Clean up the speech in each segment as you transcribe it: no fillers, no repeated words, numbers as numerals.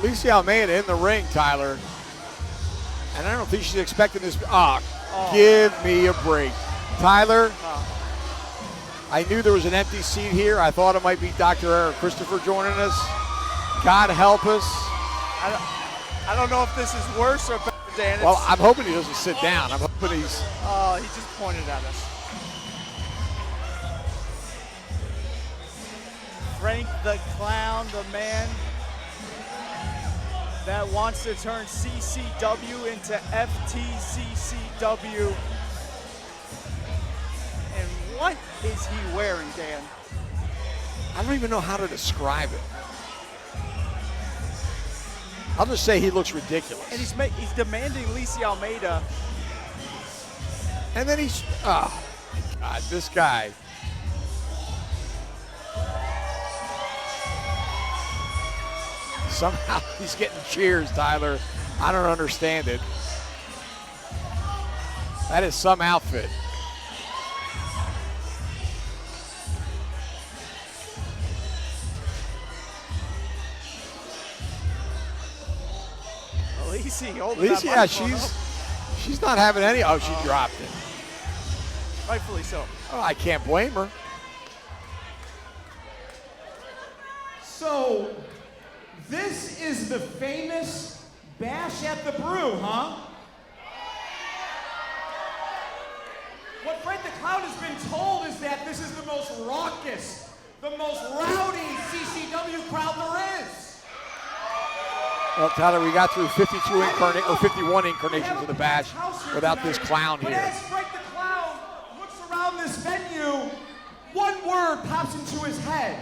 Lisa Almeida in the ring, Tyler. And I don't think she's expecting this. Give me a break. Tyler, I knew there was an empty seat here. I thought it might be Dr. Eric Christopher joining us. God help us. I don't know if this is worse or better, Dan. Well, I'm hoping he doesn't sit down. I'm hoping he's... Oh, he just pointed at us. Frank the Clown, the man that wants to turn CCW into FTCCW. And what is he wearing, Dan? I don't even know how to describe it. I'll just say he looks ridiculous. And he's demanding Lisa Almeida. And then he's, oh, God, this guy. Somehow he's getting cheers, Tyler. I don't understand it. That is some outfit. Lisa, yeah, she's not having any. Oh, she dropped it. Rightfully so. Oh, I can't blame her. So, this is the famous Bash at the BREW, huh? What Frank the Clown has been told is that this is the most raucous, the most rowdy CCW crowd there is. Well, Tyler, we got through 51 incarnations of the Bash without this clown here. But as Frank the Clown looks around this venue, one word pops into his head,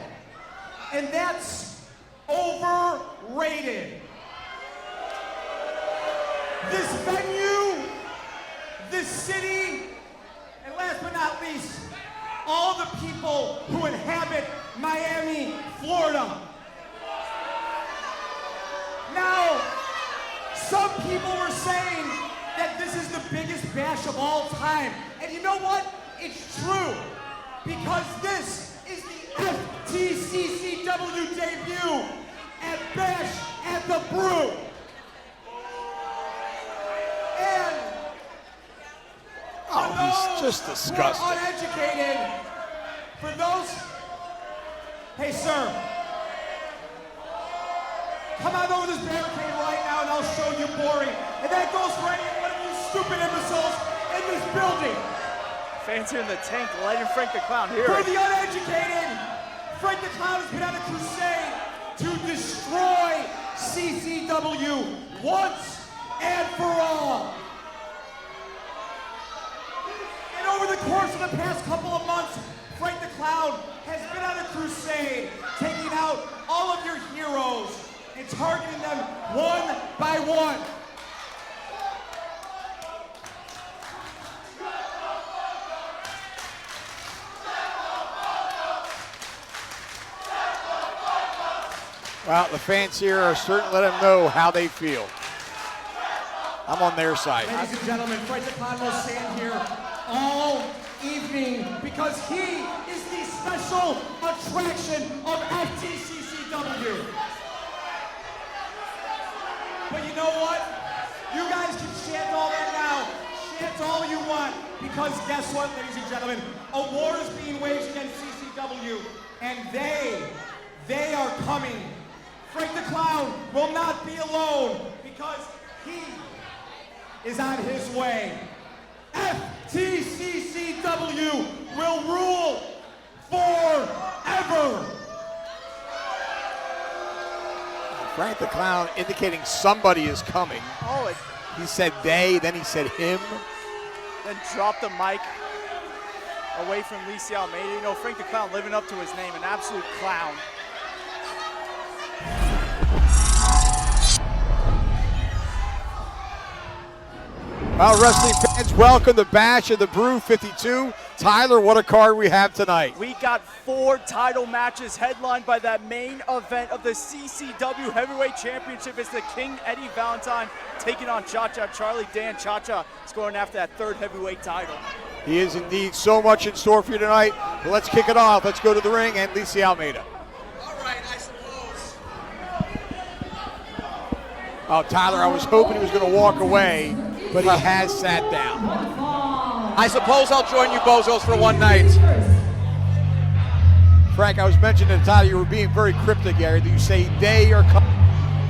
and that's overrated. This venue, this city, and last but not least, all the people who inhabit Miami, Florida. Now, some people were saying that this is the biggest bash of all time. And you know what? It's true. Because this is the FTCCW debut at Bash at the BREW. And he's just disgusting. Uneducated, for those, hey sir, come on over this barricade right now and I'll show you boring. And that goes for any one of you stupid imbeciles in this building. Fans here in the tank letting Frank the Clown hear For it. the uneducated, Frank the Clown has been on a crusade to destroy CCW once and for all. And over the course of the past couple of months, Frank the Clown has been on a crusade, taking out all of your heroes and targeting them one by one. Well, the fans here are certain to let them know how they feel. I'm on their side. Ladies and gentlemen, Frank the Clown will stand here all evening because he is the special attraction of FTCCW. But you know what? You guys can chant all that now. Chant all you want. Because guess what, ladies and gentlemen? A war is being waged against CCW. And they are coming. Frank the Clown will not be alone because he is on his way. FTCCW will rule forever. Frank the Clown indicating somebody is coming. He said they, then he said him. Then dropped the mic away from Lisa Almeida. You know, Frank the Clown living up to his name, an absolute clown. Well, wrestling fans, welcome to Bash of the BREW 52. Tyler, what a card we have tonight. We got 4 title matches headlined by that main event of the CCW Heavyweight Championship. It's the King Eddie Valentine taking on Cha-Cha Charlie. Dan Cha-Cha is going after that 3rd heavyweight title. He is indeed so much in store for you tonight. But let's kick it off. Let's go to the ring and Lisa Almeida. All right, I suppose. Oh, Tyler, I was hoping he was going to walk away, but he has sat down. I suppose I'll join you bozos for one night. Frank, I was mentioning to Tyler, you were being very cryptic, Gary. You say they are coming,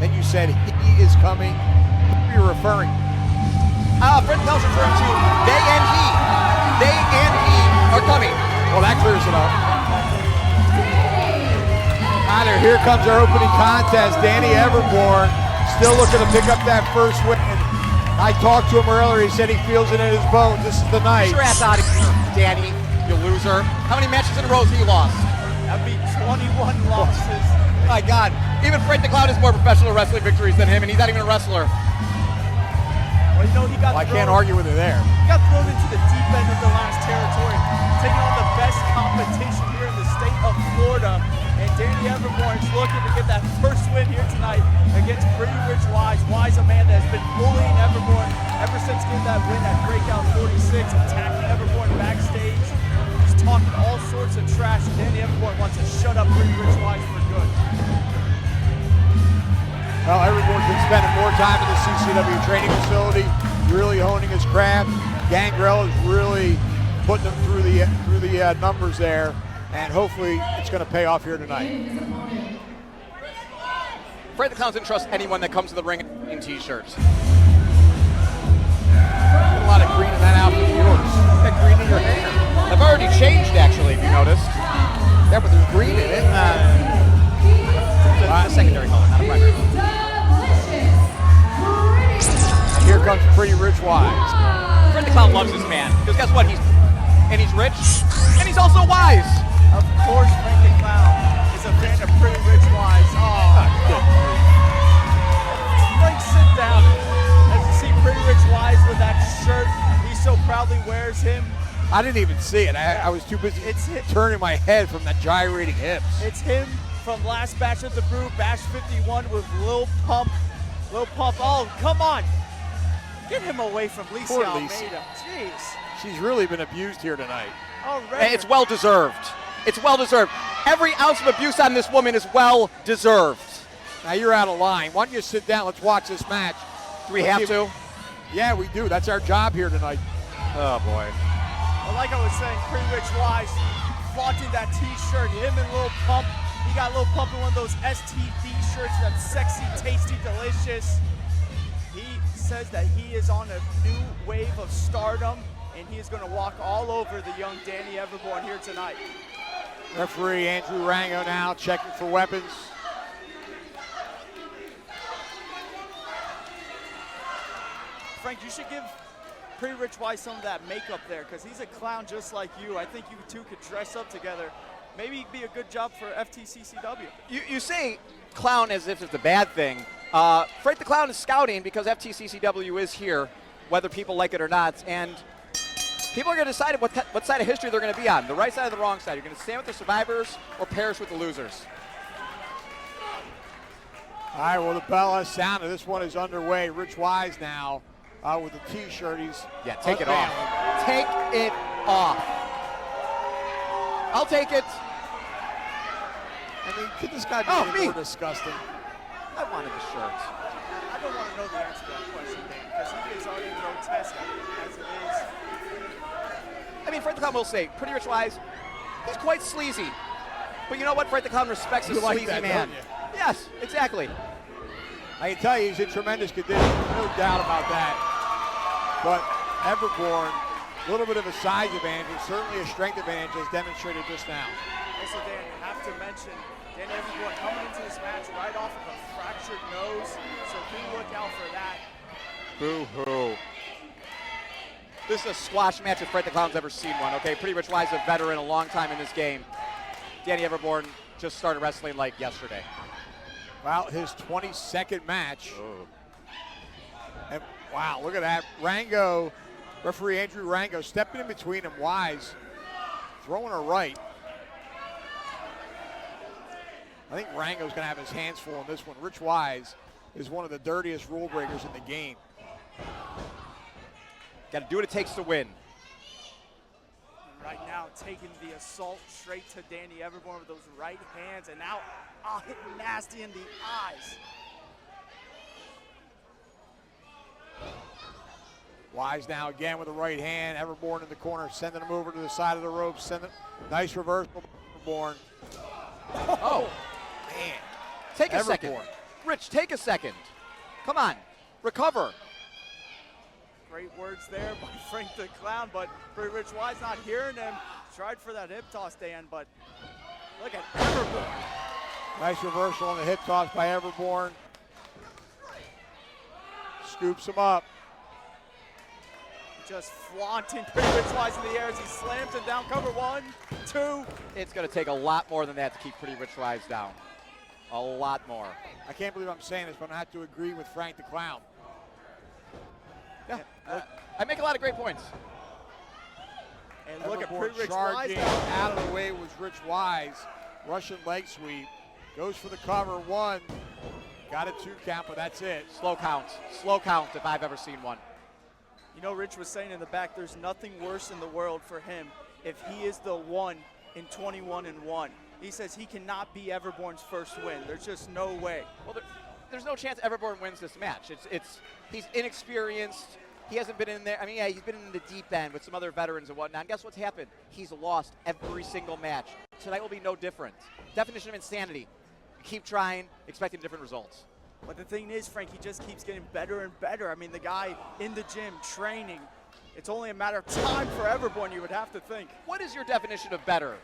then you said he is coming. Who are you referring? Fred Tells referring to they and he. They and he are coming. Well, that clears it up. Tyler, here comes our opening contest. Danny Evermore still looking to pick up that first win. I talked to him earlier. He said he feels it in his bones. This is the night. Get your ass out of here, Danny, you loser. How many matches in a row has he lost? That'd be 21 losses. My God, even Fred the Clown has more professional wrestling victories than him, and he's not even a wrestler. Well, you know, he got I can't argue with it there. He got thrown into the deep end of the last territory, taking on the best competition here in the state of Florida. And Danny Evermore is looking to get that first win here tonight against Pretty Rich Wise. Wise, a man that has been bullying Evermore ever since getting that win at Breakout 46, attacking Evermore backstage. He's talking all sorts of trash, and Danny Evermore wants to shut up Pretty Rich Wise for good. Well, Evermore's been spending more time in the CCW Training Facility, really honing his craft. Gangrel is really putting him through the numbers there, and hopefully it's going to pay off here tonight. Fred the Clown doesn't trust anyone that comes to the ring in t-shirts. A lot of green in that outfit of yours. That green in your hair. I've already changed, actually, if you noticed. Yeah, but there's green in it. The secondary color, not a primary color. Here comes Pretty Rich Wise. Fred the Clown loves this man, because guess what? He's rich, and he's also wise. Of course, Frank the Clown is a fan of Pretty Rich Wise. Oh, Frank, sit down. As you see Pretty Rich Wise with that shirt, he so proudly wears him. I didn't even see it. I was too busy turning my head from that gyrating hips. It's him from last batch of the BREW, batch 51 with Lil Pump. Lil Pump, oh, come on. Get him away from Lisa Poor Almeida. Lisa. Jeez. She's really been abused here tonight. Already. And it's well deserved. It's well deserved. Every ounce of abuse on this woman is well deserved. Now you're out of line. Why don't you sit down? Let's watch this match. Do we have to? Yeah, we do. That's our job here tonight. Oh boy. Well, like I was saying, Pretty Rich Wise flaunting that t-shirt, him and Lil Pump. He got Lil Pump in one of those STD shirts that's sexy, tasty, delicious. He says that he is on a new wave of stardom, and he is going to walk all over the young Danny Evermore here tonight. Referee Andrew Rango now checking for weapons. Frank, you should give Pretty Rich Wise some of that makeup there, because he's a clown just like you. I think you two could dress up together. Maybe it'd be a good job for FTCCW. You say clown as if it's a bad thing. Fred the Clown is scouting because FTCCW is here, whether people like it or not, and people are going to decide what side of history they're going to be on, the right side or the wrong side. You're going to stand with the survivors or perish with the losers. All right, well, the bell has sounded. This one is underway. Rich Wise now with the T-shirt. He's take it off. Take it off. I'll take it. I mean, could this guy be any more disgusting? I wanted the shirt. I don't want to know the answer to that question, Dan, because he is already grotesque as it is. I mean, Fred the Clown will say, Pretty Rich Wise, he's quite sleazy. But you know what? Fred the Clown respects a sleazy man. Yes, exactly. I can tell you he's in tremendous condition. No doubt about that. But Evermore, a little bit of a size advantage, certainly a strength advantage as demonstrated just now. Also, Dan, you have to mention Danny Evermore coming into this match right off of a fractured nose, so do look out for that. Boo-hoo. This is a squash match if Fred the Clown's ever seen one, okay? Pretty Rich Wise, a veteran, a long time in this game. Danny Evermore just started wrestling like yesterday. Well, his 22nd match. And wow, look at that. Rango, referee Andrew Rango stepping in between him. Wise throwing a right. I think Rango's going to have his hands full on this one. Rich Wise is one of the dirtiest rule breakers in the game. Got to do what it takes to win. Right now, taking the assault straight to Danny Evermore with those right hands, and now hitting nasty in the eyes. Wise now again with the right hand. Evermore in the corner, sending him over to the side of the ropes. Nice reversal, Evermore. Oh, Man. take a Evermore. second. Rich, take a second. Come on, recover. Great words there by Frank the Clown, but Pretty Rich Wise not hearing him. Tried for that hip toss, Dan, but look at Evermore. Nice reversal on the hip toss by Evermore. Scoops him up. Just flaunting Pretty Rich Wise in the air as he slams him down. Cover 1, 2. It's going to take a lot more than that to keep Pretty Rich Wise down. A lot more. I can't believe I'm saying this, but I have to agree with Frank the Clown. Yeah, I make a lot of great points. And look at Evermore Pretty Rich Wise charging now. out of the way was Rich Wise. Russian leg sweep. Goes for the cover. 1. Got a 2 count, but that's it. Slow count if I've ever seen one. You know, Rich was saying in the back, there's nothing worse in the world for him if he is the 1 in 21-1. He says he cannot be Everborn's first win. There's just no way. Well, there's no chance Everborn wins this match. He's inexperienced. He hasn't been in there. I mean, yeah, he's been in the deep end with some other veterans and whatnot. And guess what's happened? He's lost every single match. Tonight will be no different. Definition of insanity. Keep trying, expecting different results. But the thing is, Frank, he just keeps getting better and better. I mean, the guy in the gym training, it's only a matter of time for Everborn, you would have to think. What is your definition of better?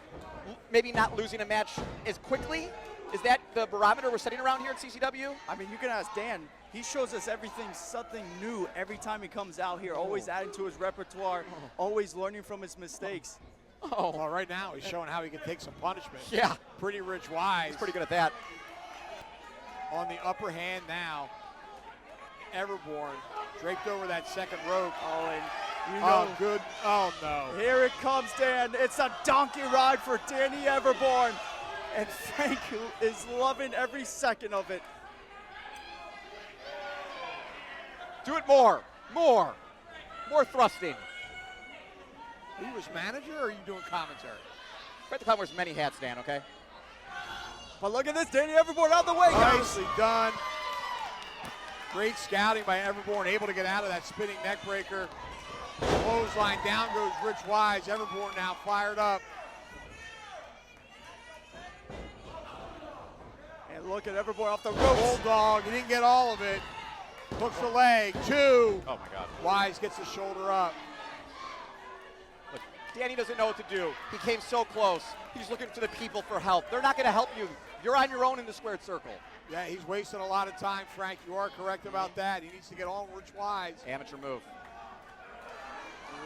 Maybe not losing a match as quickly? Is that the barometer we're setting around here at CCW? I mean, you can ask Dan. He shows us something new every time he comes out here, always adding to his repertoire, always learning from his mistakes. Oh, Well, right now he's showing how he can take some punishment. yeah. Pretty Rich Wise He's pretty good at that. on the upper hand now. Everborn draped over that second rope. Oh, and you Oh, know, good. Oh, no. here it comes, Dan. It's a donkey ride for Danny Everborn. And Frank is loving every second of it. Do it more thrusting. Are you his manager or are you doing commentary? Frank the Clown wears many hats, Dan, okay? But look at this, Danny Everborn out of the way, guys. Nicely done. Great scouting by Everborn, able to get out of that spinning neck breaker. Clothesline, down goes Rich Wise. Everborn now fired up. And look at Everborn off the ropes. Bulldog, he didn't get all of it. Hooks the leg, 2. Oh my God. Wise gets the shoulder up. Look, Danny doesn't know what to do. He came so close. He's looking to the people for help. They're not going to help you. You're on your own in the squared circle. Yeah, he's wasting a lot of time, Frank. You are correct about that. He needs to get on Rich Wise. Amateur move.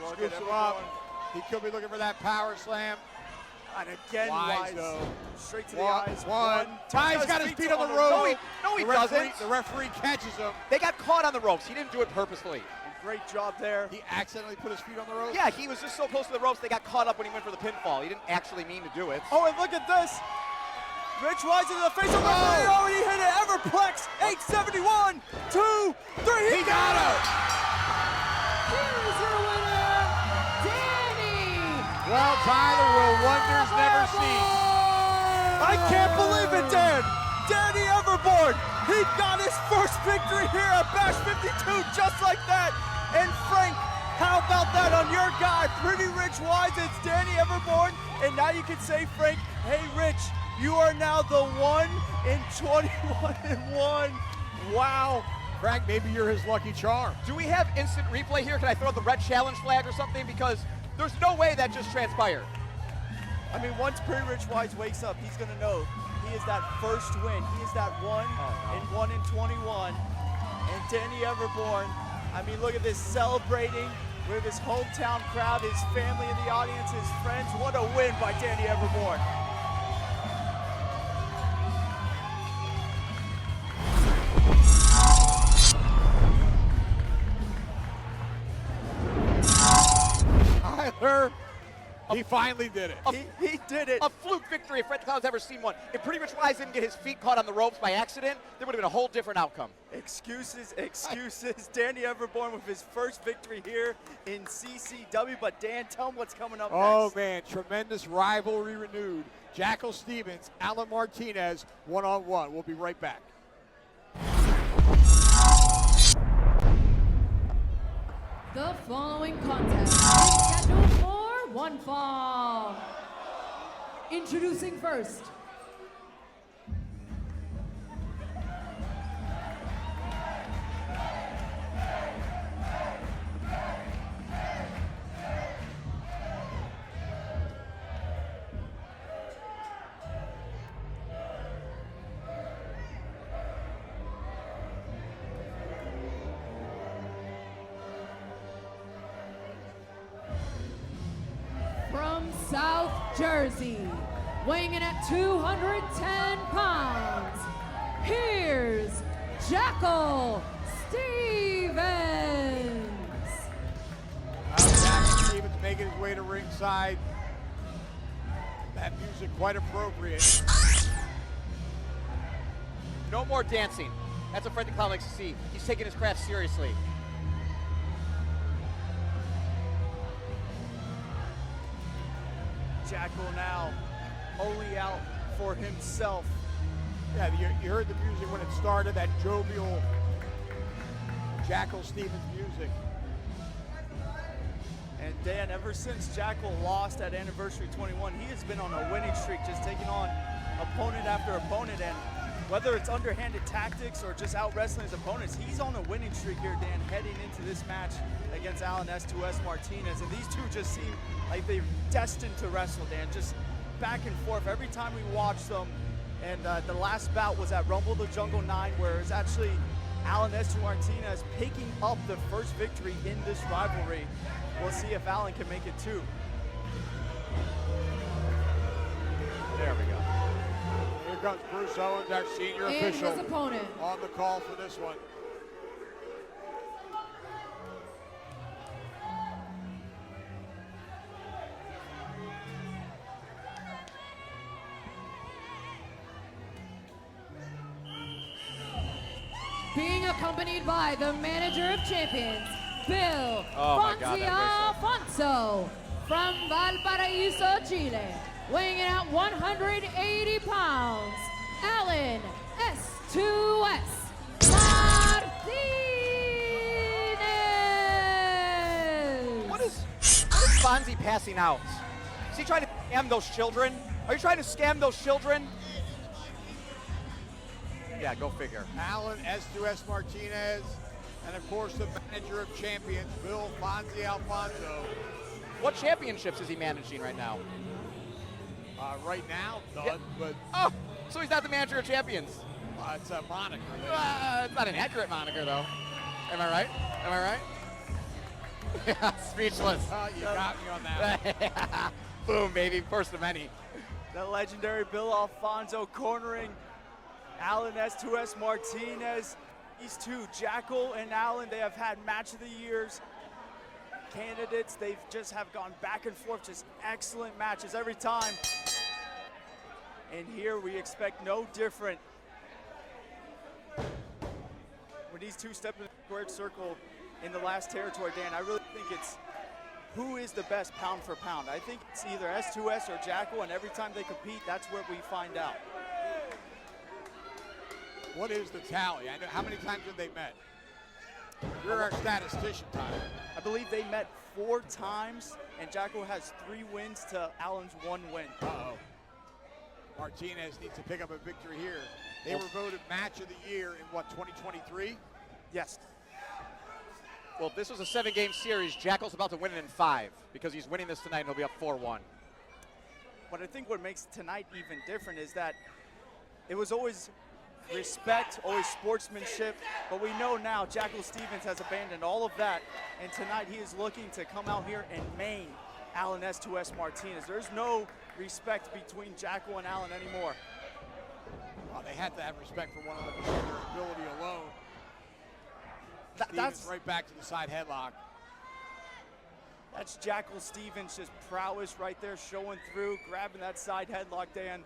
Look at Scoops him up. Everborn. He could be looking for that power slam. And again, Wise, Wise. though. Straight to the One. eyes. Wise got his feet on the rope. No, he The referee- doesn't. The referee catches him. They got caught on the ropes. He didn't do it purposefully. Great job there. He accidentally put his feet on the rope. Yeah, he was just so close to the ropes, they got caught up when he went for the pinfall. He didn't actually mean to do it. Oh, and look at this. Rich Wise into the face of the referee. Oh, and he hit it. Everplex. 871. 2, 3. He got him. Here's your winner, Danny. Well, Tyler, will wonders never cease. I can't believe it, Dan. Danny Everborn. He got his first victory here at Bash 52 just like that. And Frank, how about that on your guy, Pretty Rich Wise? It's Danny Everborn. And now you can say, Frank, hey, Rich, you are now the 1 in 21-1. Wow. Frank, maybe you're his lucky charm. Do we have instant replay here? Can I throw the red challenge flag or something? Because there's no way that just transpired. I mean, once Pretty Rich Wise wakes up, he's going to know he is that first win. He is that 1 in 21. And Danny Everborn, I mean, look at this, celebrating with his hometown crowd, his family in the audience, his friends. What a win by Danny Everborn. Tyler, he finally did it. He did it. A fluke victory if Frank the Clown's ever seen one. If Pretty Rich Wise didn't get his feet caught on the ropes by accident, there would have been a whole different outcome. Excuses, excuses. Danny Everborn with his first victory here in CCW. But Dan, tell him what's coming up Oh, next. man, tremendous rivalry renewed. Jackal Stevens, Alan Martinez, one-on-one. We'll be right back. The following contest is scheduled for one fall. Introducing first, from South Jersey, weighing in at 210 pounds, here's Jackal Stevens. Jackal Stevens making his way to ringside. That music quite appropriate. No more dancing. That's what Fred the Clown likes to see. He's taking his craft seriously. Jackal now only out for himself. Yeah, you heard the music when it started, that jovial Jackal Stevens music. And Dan, ever since Jackal lost at Anniversary 21, he has been on a winning streak, just taking on opponent after opponent. And whether it's underhanded tactics or just out wrestling his opponents, he's on a winning streak here, Dan, heading into this match against Alan S2S Martinez. And these two just seem like they're destined to wrestle, Dan, just back and forth every time we watch them. And the last bout was at Rumble the Jungle 9, where it's actually Alan S2 Martinez picking up the first victory in this rivalry. We'll see if Alan can make it too. There we go. Here comes Bruce Owens, our senior And official, his opponent. on the call for this one. Being accompanied by the manager of champions, Bill Oh my God, that Alfonso from Valparaiso, Chile. Weighing in at 180 pounds, Alan S2S Martinez. What is Fonzie passing out? Is he trying to scam those children? Are you trying to scam those children? Yeah, go figure. Alan S2S Martinez, and of course the manager of champions, Bill Fonzie Alfonso. What championships is he managing right now? Right now, none, Yeah. but Oh, so he's not the manager of champions. it's a moniker. It's not an accurate moniker, though. Am I right? Am I right? Yeah, speechless. You got me on that. Boom, baby. First of many. The legendary Bill Alfonso cornering Alan S2S Martinez. These two, Jackal and Alan, they have had match of the years candidates. They've just have gone back and forth, just excellent matches every time. And here we expect no different. When these two step in the squared circle in the last territory, Dan, I really think it's who is the best pound for pound. I think it's either S2S or Jackal, and every time they compete, that's where we find out. What is the tally? I know, how many times have they met? You're our statistician, Tyler. I believe they met 4 times, and Jackal has 3 wins to Allen's 1 win. Uh-oh. Martinez needs to pick up a victory here. They were voted match of the year in what, 2023? Yes. Well, if this was a 7-game series, Jackal's about to win it in 5 because he's winning this tonight and he'll be up 4-1. But I think what makes tonight even different is that it was always respect, always sportsmanship, but we know now Jackal Stevens has abandoned all of that, and tonight he is looking to come out here and main Alan S2S Martinez. There's no respect between Jackal and Alan anymore. Well, they had to have respect for one another for their ability alone. That's right back to the side headlock. That's Jackal Stevens' just prowess right there, showing through, grabbing that side headlock, Dan.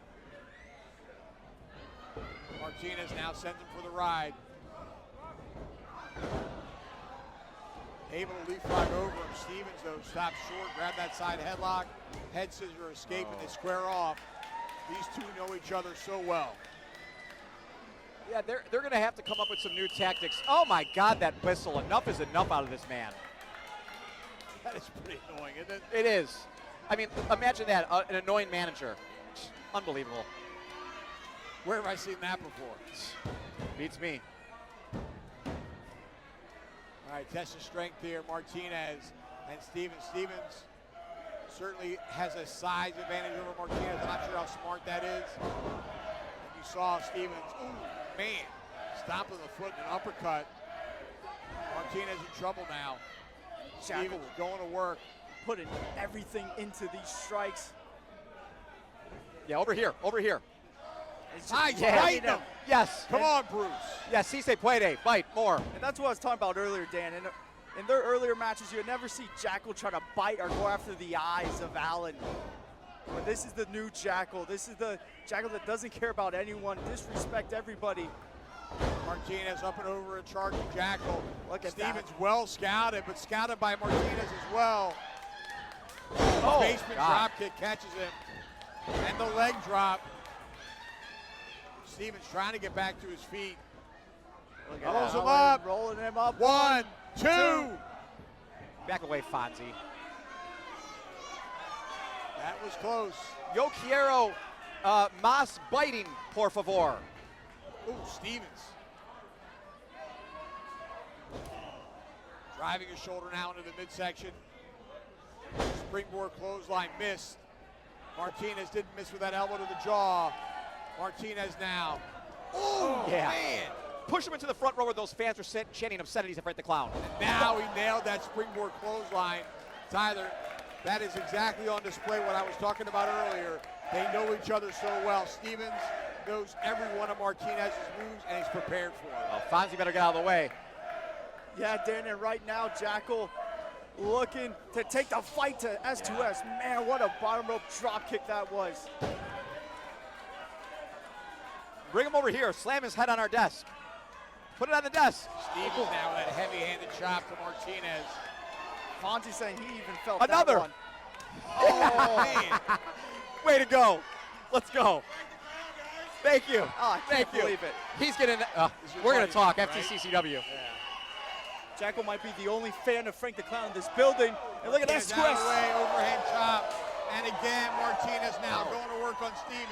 Martinez now sends him for the ride. Able to leapfrog over him. Stevens, though, stops short, grab that side headlock. Head scissor escape, and they square off. These two know each other so well. Yeah, they're going to have to come up with some new tactics. Oh, my God, that whistle. Enough is enough out of this man. That is pretty annoying, isn't it? It is. I mean, imagine that, an annoying manager. Unbelievable. Where have I seen that before? Beats me. All right, test of strength here. Martinez and Stevens. Stevens certainly has a size advantage over Martinez. I'm not sure how smart that is. And you saw Stevens, ooh, man, stomping the foot in an uppercut. Martinez in trouble now. Stevens going to work. Putting everything into these strikes. Yeah, over here, over here. Nice, biting him. Yes. Come on, Bruce. Yes, si se puede. Bite more. And that's what I was talking about earlier, Dan. In their earlier matches, you would never see Jackal try to bite or go after the eyes of Allen. But this is the new Jackal. This is the Jackal that doesn't care about anyone, disrespect everybody. Martinez up and over a charging Jackal. Look at Stevens that. well scouted, but scouted by Martinez as well. Oh, Basement God. drop kick catches him. And the leg drop. Stevens trying to get back to his feet. Look Rolls him Allen up. rolling him up. 1, 2. Back away, Fonzie. That was close. Yo quiero más biting, por favor. Ooh, Stevens. Driving his shoulder now into the midsection. Springboard clothesline missed. Martinez didn't miss with that elbow to the jaw. Martinez now. Oh, Yeah. man. Push him into the front row where those fans are chanting obscenities at Frank the Clown. Now he nailed that springboard clothesline. Tyler, that is exactly on display what I was talking about earlier. They know each other so well. Stevens knows every one of Martinez's moves, and he's prepared for it. Well, Fonzie better get out of the way. Yeah, Dan, and right now, Jackal looking to take the fight to S2S. Man, what a bottom rope drop kick that was. Bring him over here. Slam his head on our desk. Put it on the desk. Stevens now with that heavy-handed chop to Martinez. Fonzie saying he even felt Another. that one. Oh, man. Way to go. Let's go. Thank you. Oh, I can't believe it. He's getting. We're going to talk FTCCW. Jackal might be the only fan of Frank the Clown in this building. And look at that Martinez out of the twist. way, overhead chop. And again, Martinez now going to work on Stevens.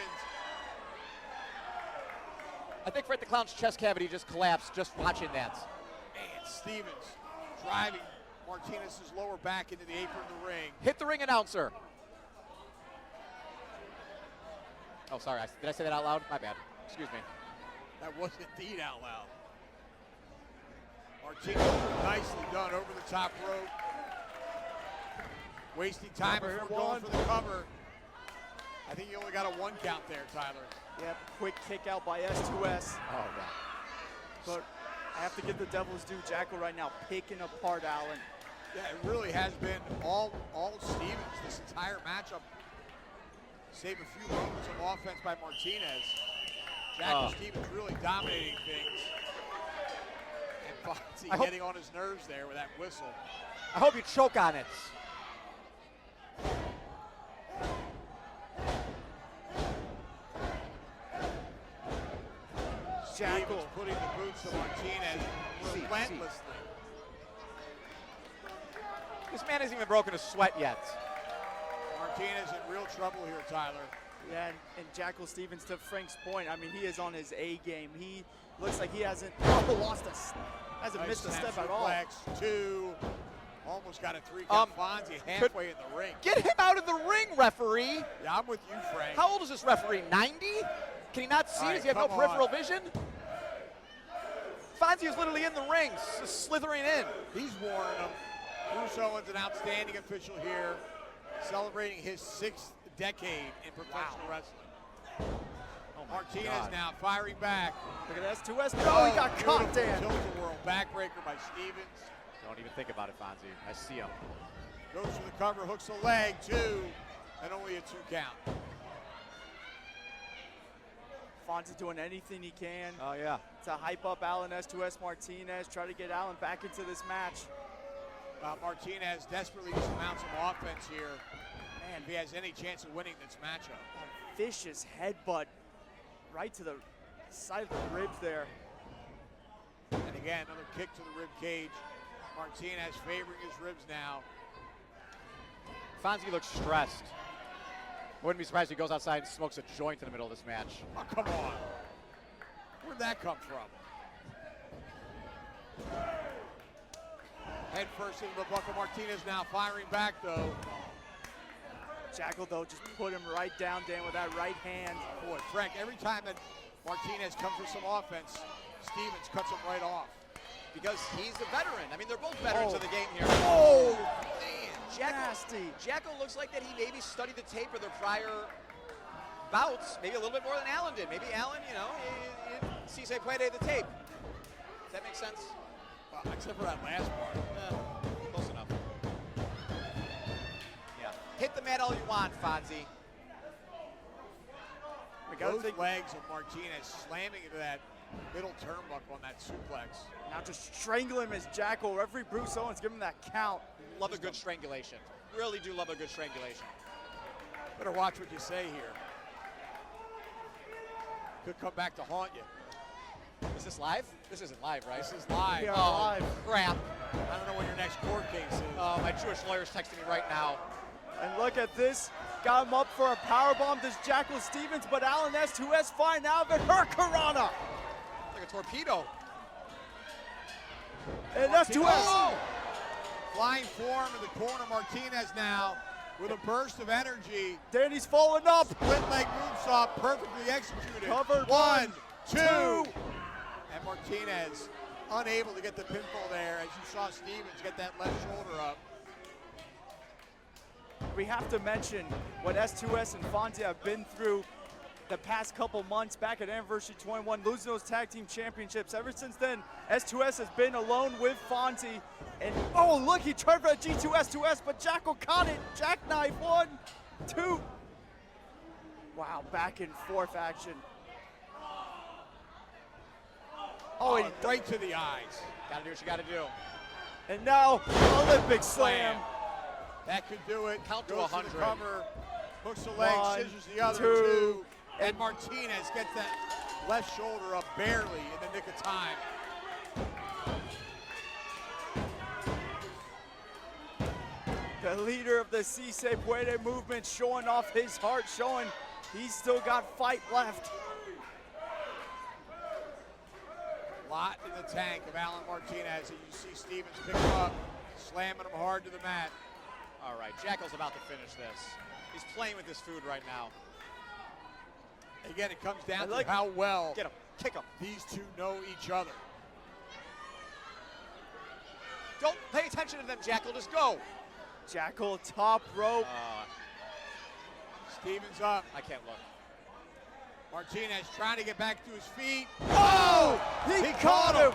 I think Frank the Clown's chest cavity just collapsed just watching that. Man, Stevens driving Martinez's lower back into the apron of the ring. Hit the ring announcer. Oh, sorry. Did I say that out loud? My bad. Excuse me. That was indeed out loud. Martinez nicely done over the top rope. Wasting time Cover before here, going for the cover. I think you only got a 1 count there, Tyler. Yep, quick kick out by S2S. Oh, God. But I have to give the Devil's due. Jackal right now picking apart Allen. Yeah, it really has been all Stevens this entire matchup. Save a few moments of offense by Martinez. Jackal Stevens really dominating things. And Fonzie getting on his nerves there with that whistle. I hope you choke on it. Jackal putting the boots to Martinez relentlessly. This man hasn't even broken a sweat yet. Martinez in real trouble here, Tyler. Yeah, and Jackal Stevens, to Frank's point, I mean, he is on his A game. He looks like he hasn't missed a step at all. Suplex, 2. Almost got a 3 count. Fonzie halfway in the ring. Get him out of the ring, referee. Yeah, I'm with you, Frank. How old is this referee? 90? Can he not see? All right, Does he have no come peripheral on. vision? Fonzie is literally in the ring, slithering in. He's warning him. Bruce Owens, an outstanding official here, celebrating his 6th decade in professional wrestling. Martinez God. now firing back. Look at S2S. No, he got caught there. Tilt-a-whirl backbreaker by Stevens. Don't even think about it, Fonzie. I see him. Goes for the cover, hooks the leg, 2, and only a 2 count. Fonzie doing anything he can Oh, yeah. to hype up Allen S2S Martinez, try to get Allen back into this match. Martinez desperately needs to mount some offense here. Man, if he has any chance of winning this matchup. A vicious headbutt right to the side of the ribs there. And again, another kick to the rib cage. Martinez favoring his ribs now. Fonzie looks stressed. Wouldn't be surprised if he goes outside and smokes a joint in the middle of this match. Oh, come on. Where'd that come from? Head first into the buckle. Martinez now firing back, though. Jackal, though, just put him right down, Dan, with that right hand. Boy, Frank, every time that Martinez comes with some offense, Stevens cuts him right off. Because he's a veteran. I mean, they're both veterans of the game here. Oh, man. nasty. Jackal looks like that he maybe studied the tape of their prior bouts, maybe a little bit more than Allen did. Maybe Allen, you know, si se puede the tape. Does that make sense? Except for that last part. Close enough. Yeah. Hit the mat all you want, Fonzie. Both legs of Martinez slamming into that middle turnbuckle on that suplex. Now just strangle him as Jackal. Referee Bruce Owens give him that count. Love a good strangulation. Really do love a good strangulation. Better watch what you say here. Could come back to haunt you. Is this live? This isn't live, right? This is live. Yeah, Oh, live. crap. I don't know what your next court case is. My Jewish lawyer's texting me right now. And look at this. Got him up for a powerbomb. This Jackal Stevens, but Allen S2S fine out of it. Hurricanrana. Like a torpedo. And S2S. Oh! Flying form in the corner. Martinez now with a burst of energy. Danny's falling up. Split leg moonsault perfectly executed. Covered. 1, 2. And Martinez unable to get the pinfall there as you saw Stevens get that left shoulder up. We have to mention what S2S and Fonzie have been through the past couple months back at Anniversary 21, losing those tag team championships. Ever since then, S2S has been alone with Fonzie. And oh, look, he tried for a G2 S2S, but Jackal caught it. Jackknife, 1, 2. Wow, back and forth action. Oh, and right to the eyes. Gotta do what you gotta do. And now, Olympic slam. That could do it. Count to Goes 100. the cover, hooks the leg, 1, scissors the other 2, and Martinez gets that left shoulder up barely in the nick of time. The leader of the Si Se Puede movement showing off his heart, showing he's still got fight left. Lot in the tank of Alan Martinez, and you see Stevens pick him up, slamming him hard to the mat. All right, Jackal's about to finish this. He's playing with his food right now. Again, it comes down like to how well Get him, kick him. these two know each other. Don't pay attention to them, Jackal, just go. Jackal top rope. Stevens up. I can't look. Martinez trying to get back to his feet. Oh! He caught him!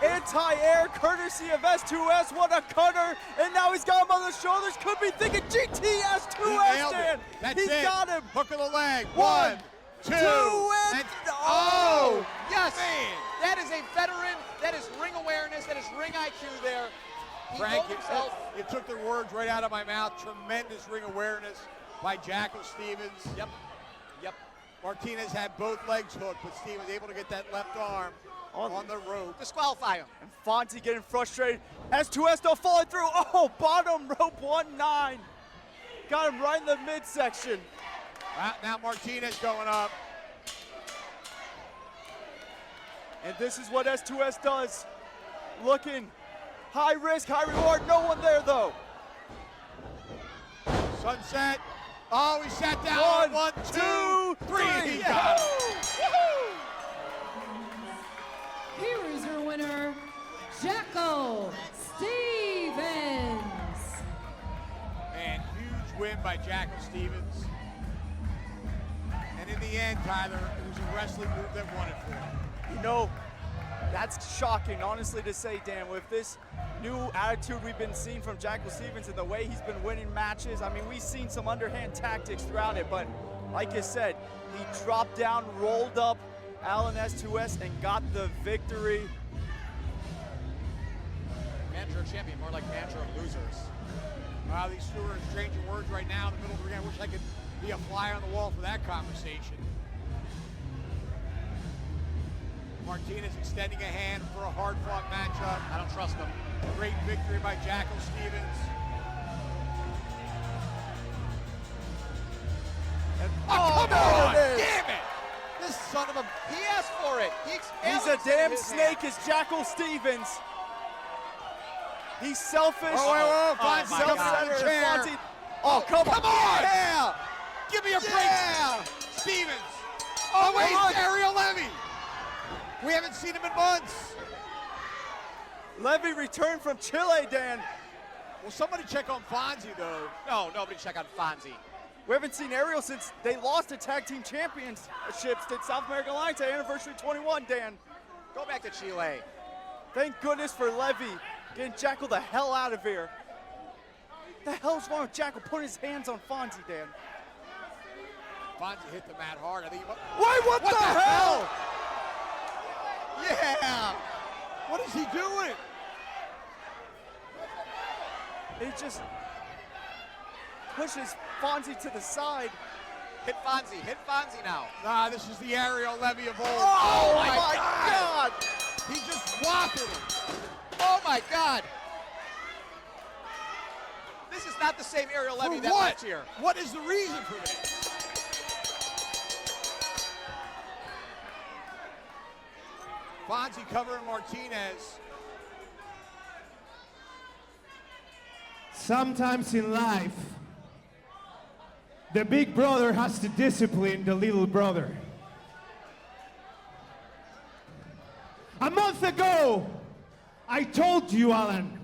Anti-air courtesy of S2S. What a cutter! And now he's got him on the shoulders. Could be thinking GTS2S, He nailed Dan. it. That's He's it. got him. Hook of the leg. 1, 2, and oh! Yes! Man. That is a veteran. That is ring awareness. That is ring IQ there. He Frank, knows himself. you took the words right out of my mouth. Tremendous ring awareness by Jackal Stevens. Yep. Martinez had both legs hooked, but Stevens able to get that left arm on the rope. Disqualify him. And Fonzie getting frustrated. S2S still falling through. Oh, bottom rope 1-9. Got him right in the midsection. Now Martinez going up. And this is what S2S does. Looking high risk, high reward. No one there though. Sunset. Oh, he sat down. 1, 2, 3. He got it. Here is your winner, Jackal Stevens. And huge win by Jackal Stevens. And in the end, Tyler, it was a wrestling move that won it for him. You know, that's shocking, honestly, to say, Dan, with this new attitude we've been seeing from Jackal Stevens and the way he's been winning matches. I mean, we've seen some underhand tactics throughout it, but like I said, he dropped down, rolled up Alan S2S, and got the victory. Manager of champion, more like manager of losers. Wow, these two are exchanging words right now in the middle of the ring. I wish I could be a fly on the wall for that conversation. Martinez extending a hand for a hard-fought matchup. I don't trust him. Great victory by Jackal Stevens. front of him. He asked for it. He's a damn snake, is Jackal Stevens. He's selfish. Oh, Fonzie coming out of the chair. Fonzie. Oh, come on. Yeah. Give me a break. Stevens. Oh, wait, it's Ariel Levy. We haven't seen him in months. Levy returned from Chile, Dan. Will somebody check on Fonzie, though? No, nobody check on Fonzie. We haven't seen Ariel since they lost the tag team championships to South American Alliance at Anniversary 21, Dan. Go back to Chile. Thank goodness for Levy getting Jackal the hell out of here. The hell's wrong with Jackal putting his hands on Fonzie, Dan? Fonzie hit the mat hard. I think he Wait, what the hell? Yeah. What is he doing? He just pushes Fonzie to the side. Hit Fonzie now. Nah, this is the Ariel Levy of old. Oh my God. He just whopped him. Oh my God. This is not the same Ariel Levy For that what? left here. What is the reason for this? Fonzie covering Martinez. Sometimes in life, the big brother has to discipline the little brother. A month ago, I told you, Alan,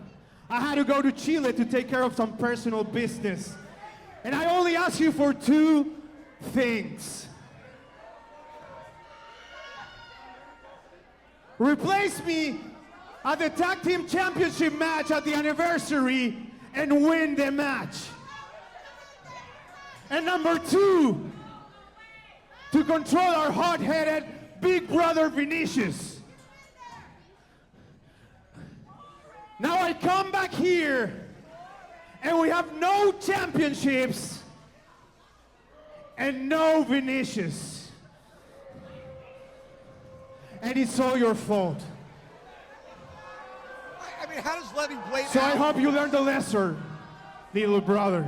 I had to go to Chile to take care of some personal business. And I only asked you for 2 things. Replace me at the Tag Team Championship match at the anniversary and win the match. And number 2, to control our hot-headed big brother Vinicius. Now I come back here and we have no championships and no Vinicius. And it's all your fault. I mean, how does Levy blame So I out? hope you learn the lesson, little brother.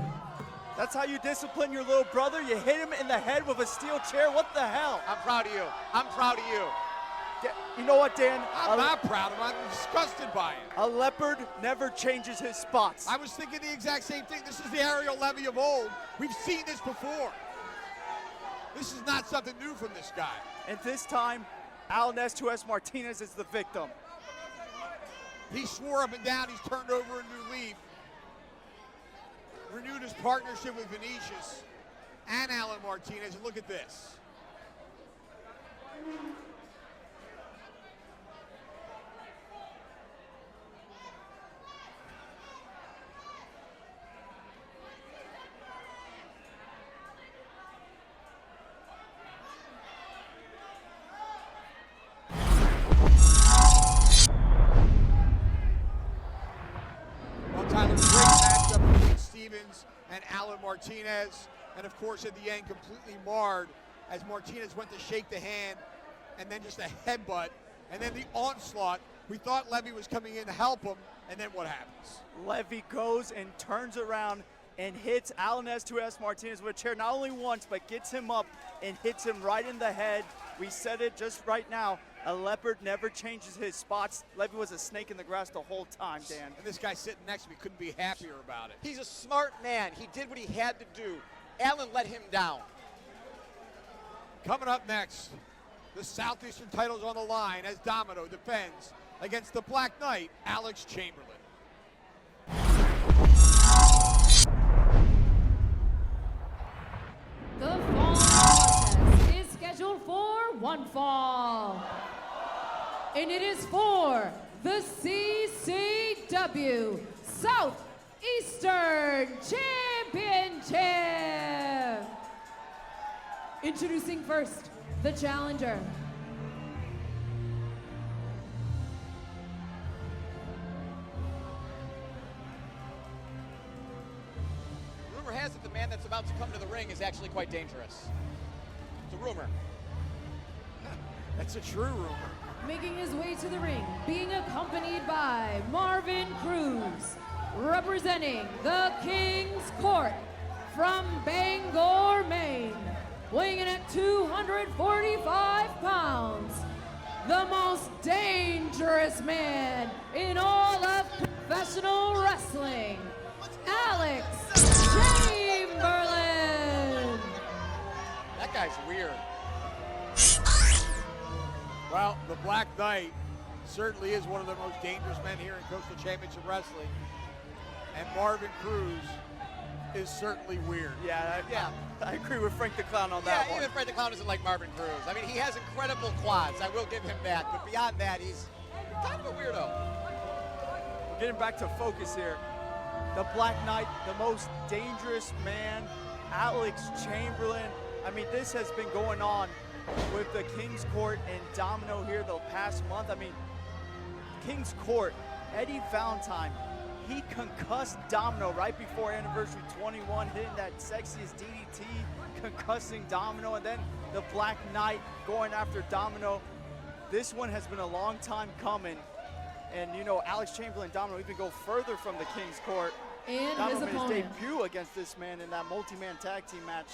That's how you discipline your little brother? You hit him in the head with a steel chair? What the hell? I'm proud of you. I'm proud of you. You know what, Dan? I'm not proud of him. I'm disgusted by it. A leopard never changes his spots. I was thinking the exact same thing. This is the Ariel Levy of old. We've seen this before. This is not something new from this guy. And this time, Alnes Martinez is the victim. He swore up and down he's turned over a new leaf. Renewed his partnership with Vinicius and Alan Martinez. And look at this. And Alan Martinez, and of course at the end completely marred as Martinez went to shake the hand and then just a headbutt and then the onslaught. We thought Levy was coming in to help him, and then what happens? Levy goes and turns around and hits Alnes Martinez with a chair not only once but gets him up and hits him right in the head. We said it just right now. A leopard never changes his spots. Levy was a snake in the grass the whole time, Dan. And this guy sitting next to me couldn't be happier about it. He's a smart man. He did what he had to do. Alan let him down. Coming up next, the Southeastern title's on the line as Domino defends against the Black Knight, Alex Chamberlain. The fall contest is scheduled for 1 fall. And it is for the CCW Southeastern Championship. Introducing first, the challenger. Rumor has it the man that's about to come to the ring is actually quite dangerous. It's a rumor. That's a true rumor. Making his way to the ring, being accompanied by Marvin Cruz, representing the King's Court from Bangor, Maine. weighing in at 245 pounds, the most dangerous man in all of professional wrestling, Alex Chamberlain. That guy's weird. Well, the Black Knight certainly is one of the most dangerous men here in Coastal Championship Wrestling. And Marvin Cruz is certainly weird. Yeah, I agree with Frank the Clown on Yeah, that one. even Frank the Clown isn't like Marvin Cruz. I mean, he has incredible quads. I will give him that. But beyond that, he's kind of a weirdo. We're getting back to focus here. The Black Knight, the most dangerous man, Alex Chamberlain. I mean, this has been going on with the King's Court and Domino here the past month. I mean, King's Court, Eddie Valentine, he concussed Domino right before anniversary 21, hitting that sexiest DDT, concussing Domino, and then the Black Knight going after Domino. This one has been a long time coming. And you know, Alex Chamberlain, Domino even go further from the King's Court. And Domino his made his opponent. debut against this man in that multi-man tag team match.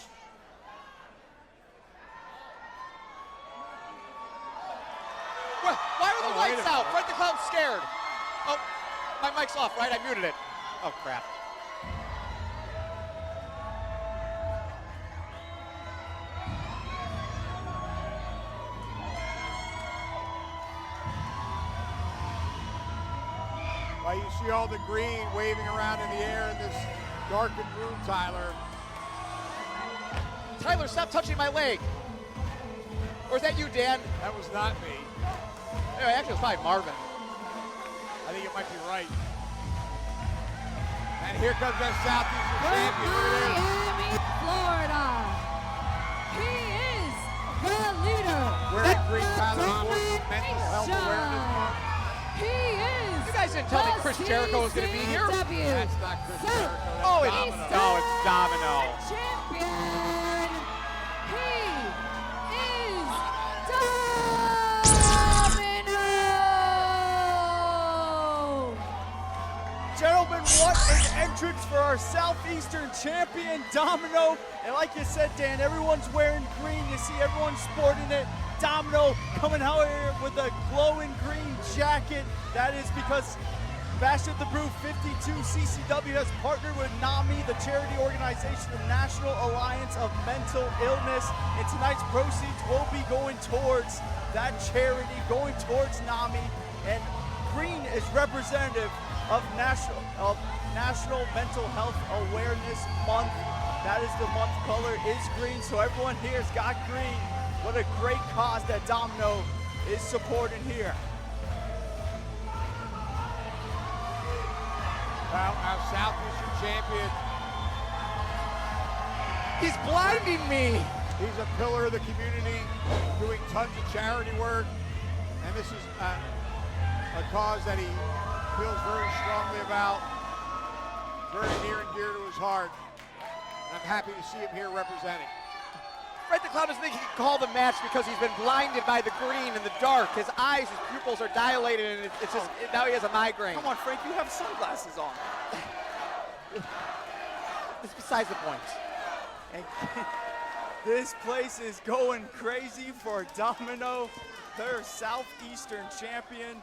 Well, why are the Oh, wait a lights out? minute. Frank the Clown's scared. Oh, my mic's off, right? I muted it. Oh, crap. Well, you see all the green waving around in the air in this darkened room, Tyler. Tyler, stop touching my leg. Or is that you, Dan? That was not me. Anyway, actually, it was probably Marvin. I think it might be right. And here comes that Southeastern champion. Look at this. Miami, Florida. He is the leader. Wearing of green the Tyler Ford for Mental Health Awareness Month. He is. You guys didn't tell me the Chris Jericho was going to be here. CCW That's not Chris Jericho. That's Oh, Domino. no, it's Domino. Champion. He is Domino. Gentlemen, what an entrance for our Southeastern champion, Domino. And like you said, Dan, everyone's wearing green. You see everyone sporting it. Domino coming out here with a glowing green jacket. That is because Bash at the Brew 52 CCW has partnered with NAMI, the charity organization, the National Alliance of Mental Illness. And tonight's proceeds will be going towards that charity, going towards NAMI. And green is representative of National Mental Health Awareness Month. That is the month color is green, so everyone here has got green. What a great cause that Domino is supporting here. Well, our Southeastern champion. He's blinding me. He's a pillar of the community, doing tons of charity work. And this is a cause that he feels very strongly about, very near and dear to his heart. And I'm happy to see him here representing. Frank the Clown doesn't think he can call the match because he's been blinded by the green and the dark. His eyes, his pupils are dilated, and it's just, now he has a migraine. Come on, Frank, you have sunglasses on. It's besides the point. And this place is going crazy for Domino, their Southeastern champion.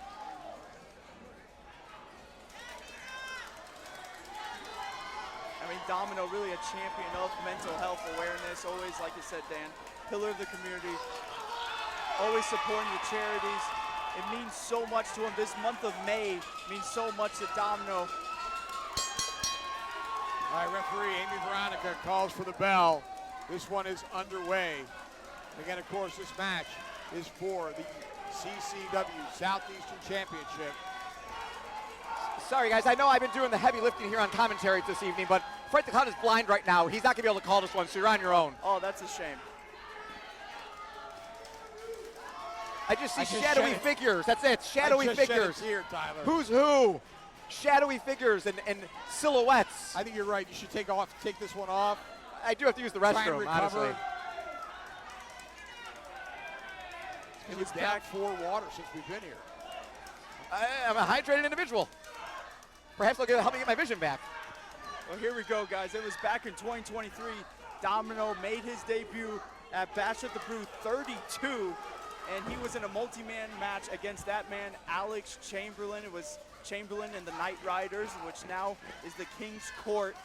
I mean, Domino really a champion of mental health awareness. Always, like you said, Dan, pillar of the community. Always supporting the charities. It means so much to him. This month of May means so much to Domino. All right, referee Amy Veronica calls for the bell. This one is underway. Again, of course, this match is for the CCW Southeastern Championship. Sorry, guys. I know I've been doing the heavy lifting here on commentary this evening, but Frank the Clown is blind right now. He's not going to be able to call this one, so you're on your own. Oh, that's a shame. I just see shadowy figures. That's it. Shadowy I just figures. shed a tear, Tyler. Who's who? Shadowy figures and silhouettes. I think you're right. You should take this one off. I do have to use the Try and restroom, recover. honestly. It's down 4 water since we've been here. I'm a hydrated individual. Perhaps they'll help me get my vision back. Well, here we go, guys. It was back in 2023. Domino made his debut at Bash of the Brew 32, and he was in a multi-man match against that man, Alex Chamberlain. It was Chamberlain and the Night Riders, which now is the King's Court.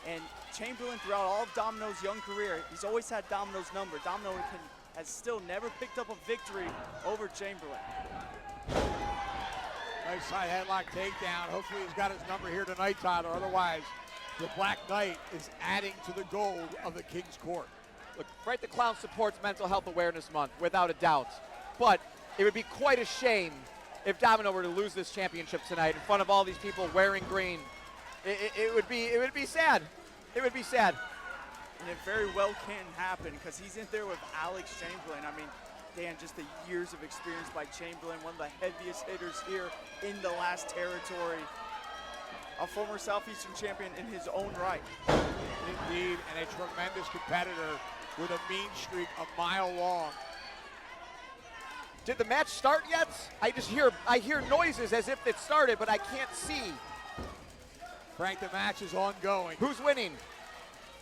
And Chamberlain, throughout all of Domino's young career, he's always had Domino's number. Domino has still never picked up a victory over Chamberlain. Nice side headlock takedown. Hopefully he's got his number here tonight, Tyler. Otherwise, the Black Knight is adding to the gold of the King's Court. Look, Frank the Clown supports Mental Health Awareness Month, without a doubt. But it would be quite a shame if Domino were to lose this championship tonight in front of all these people wearing green. It would be sad. It would be sad. And it very well can happen because he's in there with Alex Chamberlain. I mean, Dan, just the years of experience by Chamberlain, one of the heaviest hitters here in the last territory. A former Southeastern champion in his own right. Indeed, and a tremendous competitor with a mean streak a mile long. Did the match start yet? I hear noises as if it started, but I can't see. Frank, the match is ongoing. Who's winning?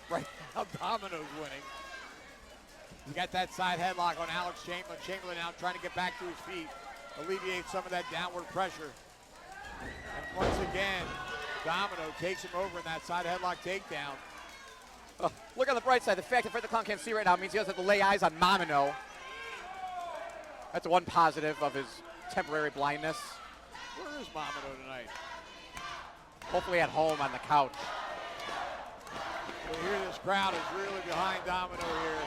Right now, Domino's winning. You got that side headlock on Alex Chamberlain. Chamberlain now trying to get back to his feet, alleviate some of that downward pressure. And once again, Domino takes him over in that side headlock takedown. Look on the bright side. The fact that Fred the Clown can't see right now means he doesn't have to lay eyes on Domino. That's one positive of his temporary blindness. Where is Domino tonight? Hopefully at home on the couch. So here this crowd is really behind Domino here.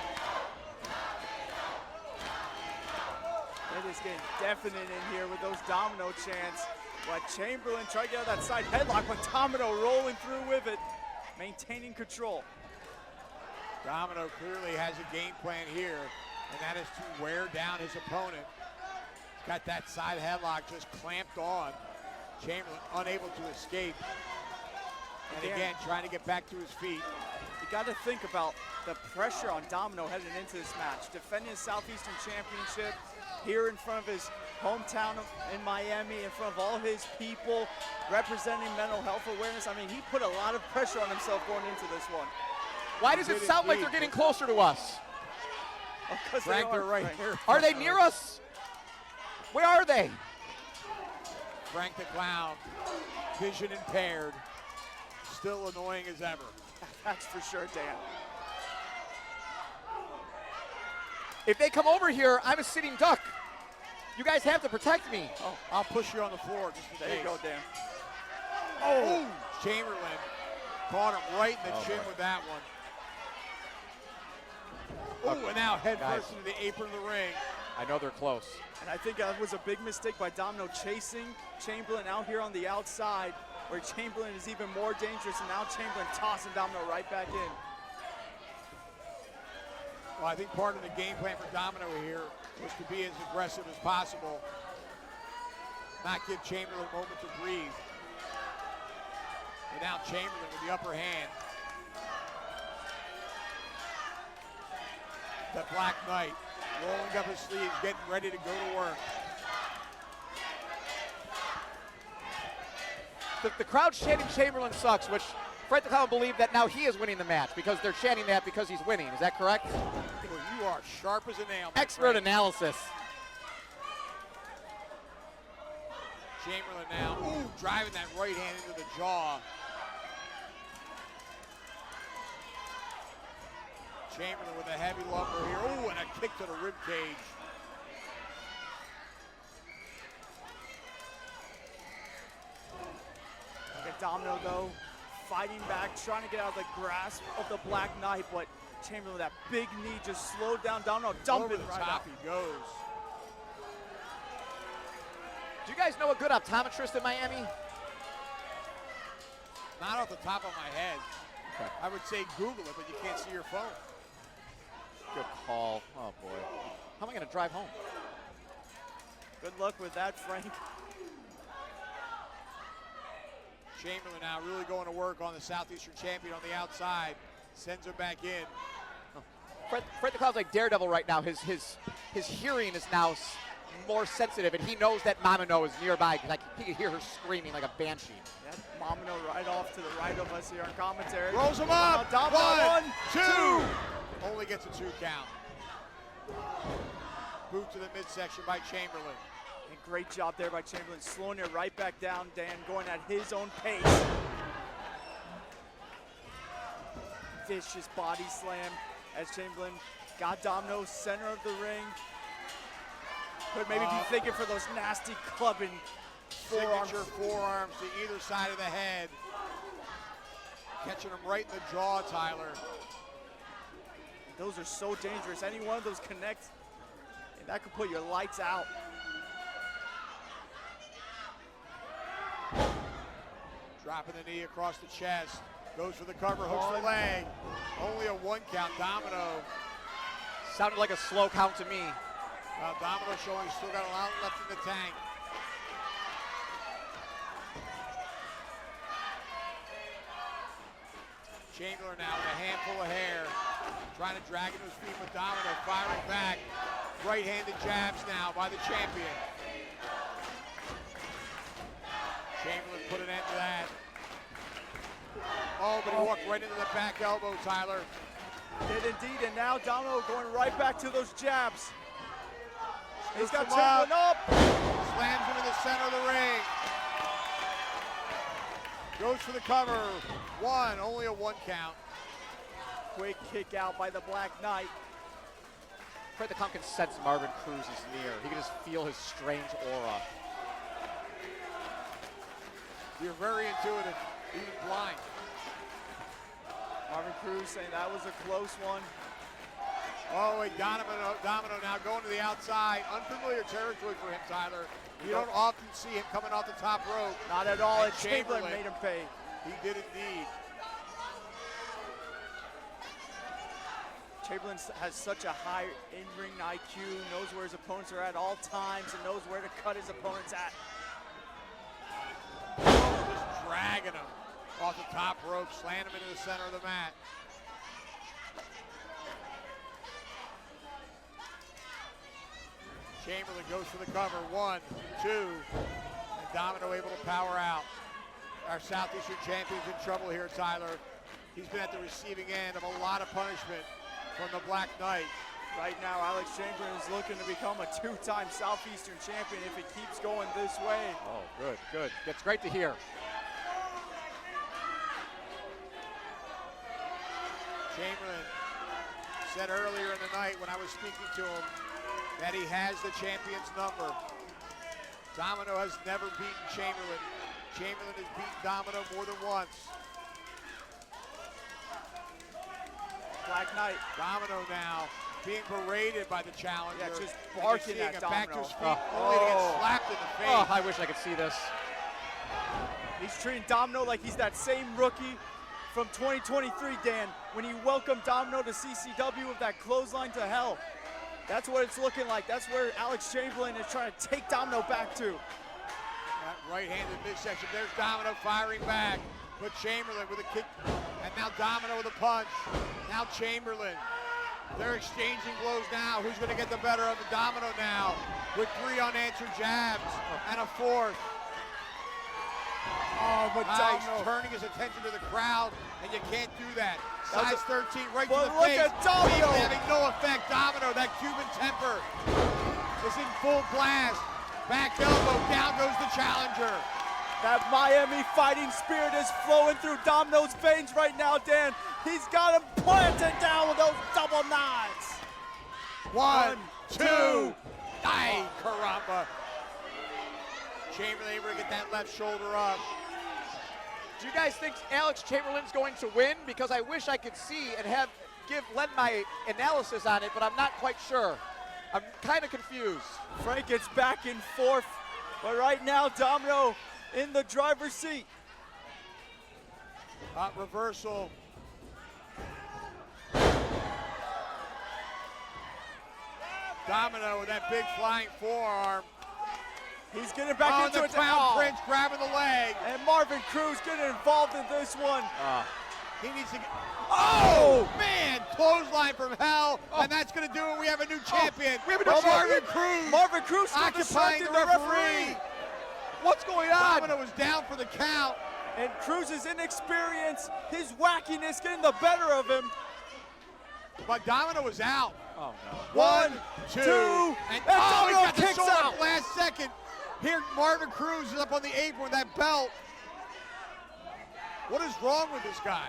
It is getting definite in here with those Domino chants. But Chamberlain tried to get out that side headlock, but Domino rolling through with it, maintaining control. Domino clearly has a game plan here, and that is to wear down his opponent. He's got that side headlock just clamped on. Chamberlain unable to escape. And again, trying to get back to his feet. You got to think about the pressure on Domino heading into this match. Defending his Southeastern Championship here in front of his hometown in Miami, in front of all his people, representing mental health awareness. I mean, he put a lot of pressure on himself going into this one. Why does it sound like they're getting closer to us? Because Frank, they're right here. Are they near us? Where are they? Frank the Clown, vision impaired, still annoying as ever. That's for sure, Dan. If they come over here, I'm a sitting duck. You guys have to protect me. Oh, I'll push you on the floor just in There case. you go, Dan. Oh, Chamberlain caught him right in the chin with that one. Oh, and now head first into the apron of the ring. I know they're close. And I think that was a big mistake by Domino, chasing Chamberlain out here on the outside, where Chamberlain is even more dangerous, and now Chamberlain tossing Domino right back in. Well, I think part of the game plan for Domino here was to be as aggressive as possible, not give Chamberlain a moment to breathe. And now Chamberlain with the upper hand. The Black Knight rolling up his sleeves, getting ready to go to work. The crowd chanting Chamberlain sucks, which Fred the Clown believed that now he is winning the match because they're chanting that because he's winning. Is that correct? Well, you are sharp as a nail. Expert analysis. Chamberlain now, driving that right hand into the jaw. Chamberlain with a heavy lumber here. And a kick to the rib cage. Look at Domino, though, fighting back, trying to get out of the grasp of the Black Knight, but Chamberlain with that big knee just slowed down Domino, dumping Over the right top out. he goes. Do you guys know a good optometrist in Miami? Not off the top of my head. Okay. I would say Google it, but you can't see your phone. Good call. Oh, boy. How am I going to drive home? Good luck with that, Frank. Chamberlain now really going to work on the Southeastern champion on the outside. Sends him back in. Fred the Clown's like Daredevil right now. His hearing is now more sensitive, and he knows that Domino is nearby because he can hear her screaming like a banshee. Yeah, Domino right off to the right of us here on commentary. Rolls him up. Domino, one, two. Only gets a 2 count. Boot to the midsection by Chamberlain. And great job there by Chamberlain, slowing it right back down, Dan, going at his own pace. Vicious body slam as Chamberlain got Domino center of the ring. Could maybe be thinking for those nasty clubbing forearms. Signature forearms to either side of the head. Catching him right in the jaw, Tyler. Those are so dangerous. Any one of those connects, and that could put your lights out. Dropping the knee across the chest. Goes for the cover, hooks the leg. Only a 1 count. Domino. Sounded like a slow count to me. Domino showing he's still got a lot left in the tank. Chamberlain now with a handful of hair. Trying to drag into his feet, but Domino firing back. Right-handed jabs now by the champion. Chamberlain put an end to that. Oh, but he walked right into the back elbow, Tyler. Did indeed, and now Domino going right back to those jabs. He's got him Chamberlain up. Slams him in the center of the ring. Goes for the cover. One, only a 1 count. Quick kick out by the Black Knight. Fred the Clown can sense Marvin Cruz is near. He can just feel his strange aura. You're very intuitive, even blind. Marvin Cruz saying that was a close one. Oh, wait, Domino now going to the outside. Unfamiliar territory for him, Tyler. You don't often see him coming off the top rope. Not at all, and and Chamberlain made him pay. He did indeed. Chamberlain has such a high in-ring IQ, knows where his opponents are at all times, and knows where to cut his opponents at. Just dragging him off the top rope, slam him into the center of the mat. Chamberlain goes for the cover. 1, 2, and Domino able to power out. Our Southeastern champion's in trouble here, Tyler. He's been at the receiving end of a lot of punishment from the Black Knight. Right now, Alex Chamberlain is looking to become a 2-time Southeastern champion if it keeps going this way. Oh, good, good. That's great to hear. Chamberlain said earlier in the night when I was speaking to him that he has the champion's number. Domino has never beaten Chamberlain. Chamberlain has beaten Domino more than once. Black Knight. Domino now being berated by the challenger. Yeah, just barking at Domino. Back to his feet, only to get slapped in the face. Oh, I wish I could see this. He's treating Domino like he's that same rookie from 2023, Dan, when he welcomed Domino to CCW with that clothesline to hell. That's what it's looking like. That's where Alex Chamberlain is trying to take Domino back to. That right-handed midsection. There's Domino firing back. But Chamberlain with a kick. And now Domino with a punch. Now Chamberlain. They're exchanging blows now. Who's going to get the better of the Domino now? With 3 unanswered jabs and a 4th. Oh, but He's Domino turning his attention to the crowd, and you can't do that. Size 13 right to but the look face. at Domino. Immediately having no effect. Domino, that Cuban temper, is in full blast. Back elbow, down goes the challenger. That Miami fighting spirit is flowing through Domino's veins right now, Dan. He's got him planted down with those double knives. 1, 2, ay, caramba. Chamberlain able to get that left shoulder up. Do you guys think Alex Chamberlain's going to win? Because I wish I could see and lend my analysis on it, but I'm not quite sure. I'm kind of confused. Frank gets back and forth, but right now Domino in the driver's seat. Reversal. Domino with that big flying forearm. He's getting back into the it. Clown Prince grabbing the leg. And Marvin Cruz getting involved in this one. He needs to get. Oh, man! Clothesline from hell, and that's going to do it. We have a new champion. We have a new Marvin champion. Cruz. Marvin Cruz still occupying distracting the referee. What's going on? Domino was down for the count. And Cruz's inexperience, his wackiness getting the better of him. But Domino was out. Oh, no. One, two, and he got the kicks sword out. up last second. Here, Marvin Cruz is up on the apron with that belt. What is wrong with this guy?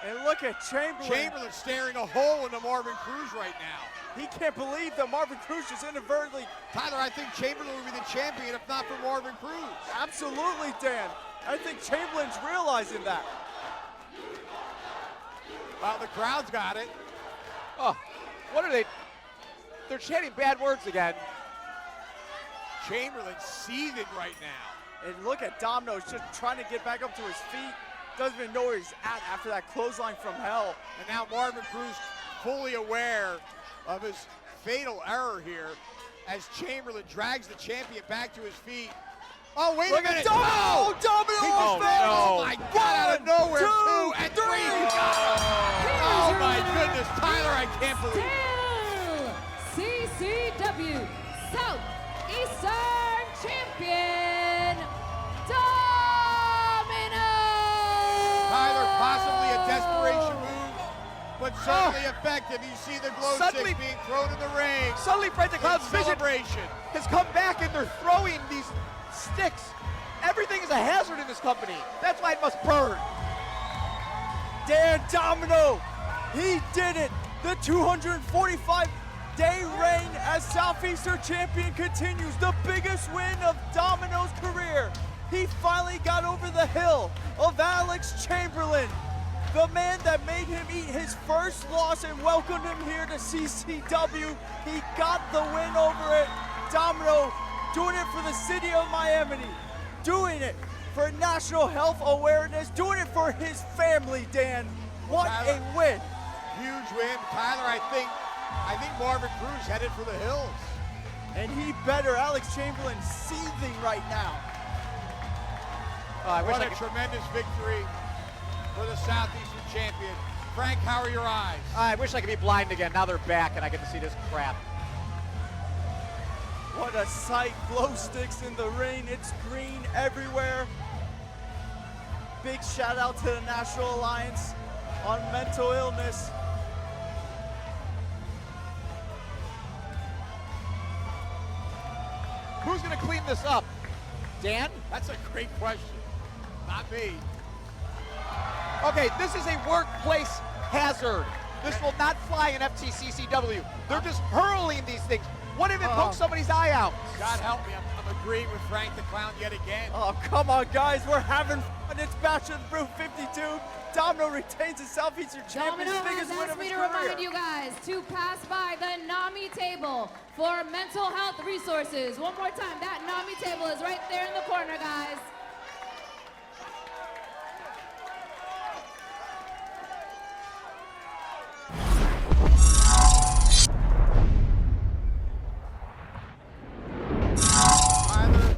And look at Chamberlain. Chamberlain staring a hole into Marvin Cruz right now. He can't believe that Marvin Cruz just inadvertently. Tyler, I think Chamberlain would be the champion if not for Marvin Cruz. Absolutely, Dan. I think Chamberlain's realizing that. Well, the crowd's got it. Oh, what are they? They're chanting bad words again. Chamberlain seething right now. And look at Domino just trying to get back up to his feet. Doesn't even know where he's at after that clothesline from hell. And now Marvin Cruz fully aware of his fatal error here as Chamberlain drags the champion back to his feet. Oh, wait a minute. Domino! Oh! Domino He was just there! oh my God, out of nowhere. 2 and 3. Oh my goodness, Tyler, I can't believe it. Still CCW Southeastern Champion, Domino! Tyler, possibly a desperation move, but certainly effective. You see the glow Suddenly- sticks being thrown in the ring. Suddenly, Fred the Clown's vision Celebration. has come back, and they're throwing these sticks. Everything is a hazard in this company. That's why it must burn. Dan Domino, he did it. The 245-day reign as Southeastern champion continues. The biggest win of Domino's career. He finally got over the hill of Alex Chamberlain, the man that made him eat his first loss and welcomed him here to CCW. He got the win over it. Domino doing it for the city of Miami, doing it for national health awareness, doing it for his family, Dan. What a win. Huge win. Tyler, I think Marvin Cruz headed for the hills. And he better. Alex Chamberlain seething right now. I wish What I a could, tremendous victory for the Southeastern champion. Frank, how are your eyes? I wish I could be blind again. Now they're back, and I get to see this crap. What a sight. Glow sticks in the ring. It's green everywhere. Big shout out to the National Alliance on Mental Illness. Who's going to clean this up? Dan? That's a great question. Not me. Okay, this is a workplace hazard. This will not fly in FTCCW. They're just hurling these things. What if it pokes somebody's eye out? God help me, I'm agreeing with Frank the Clown yet again. Oh, come on, guys. We're having fun. It's Batch of the Brew 52. Domino retains the Southeastern Domino champion's has biggest win asked of me his to career. remind you guys to pass by the NAMI table for mental health resources. One more time, that NAMI table is right there in the corner, guys. Tyler,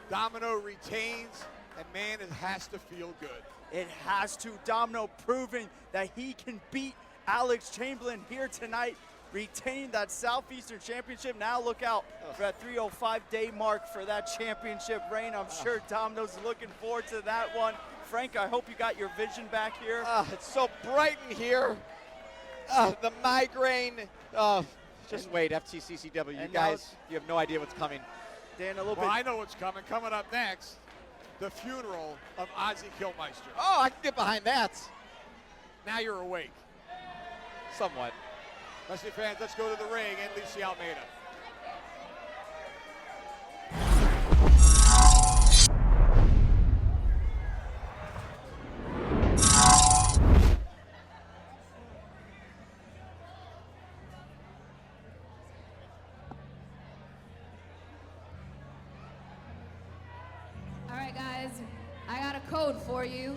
Domino retains, and man, it has to feel good. It has to. Domino proving that he can beat Alex Chamberlain here tonight, retain that Southeastern Championship. Now look out for that 305-day mark for that championship reign. I'm sure Domino's looking forward to that one. Frank, I hope you got your vision back here. It's so bright in here. The migraine. Just wait, FTCCW. You And now guys, you have no idea what's coming. Dan, a little Well, bit. I know what's coming. Coming up next, the funeral of Ozzy Kilmeister. Oh, I can get behind that. Now you're awake. Somewhat. Wrestling fans, let's go to the ring and Lucy Almeida. All right, guys, I got a code for you.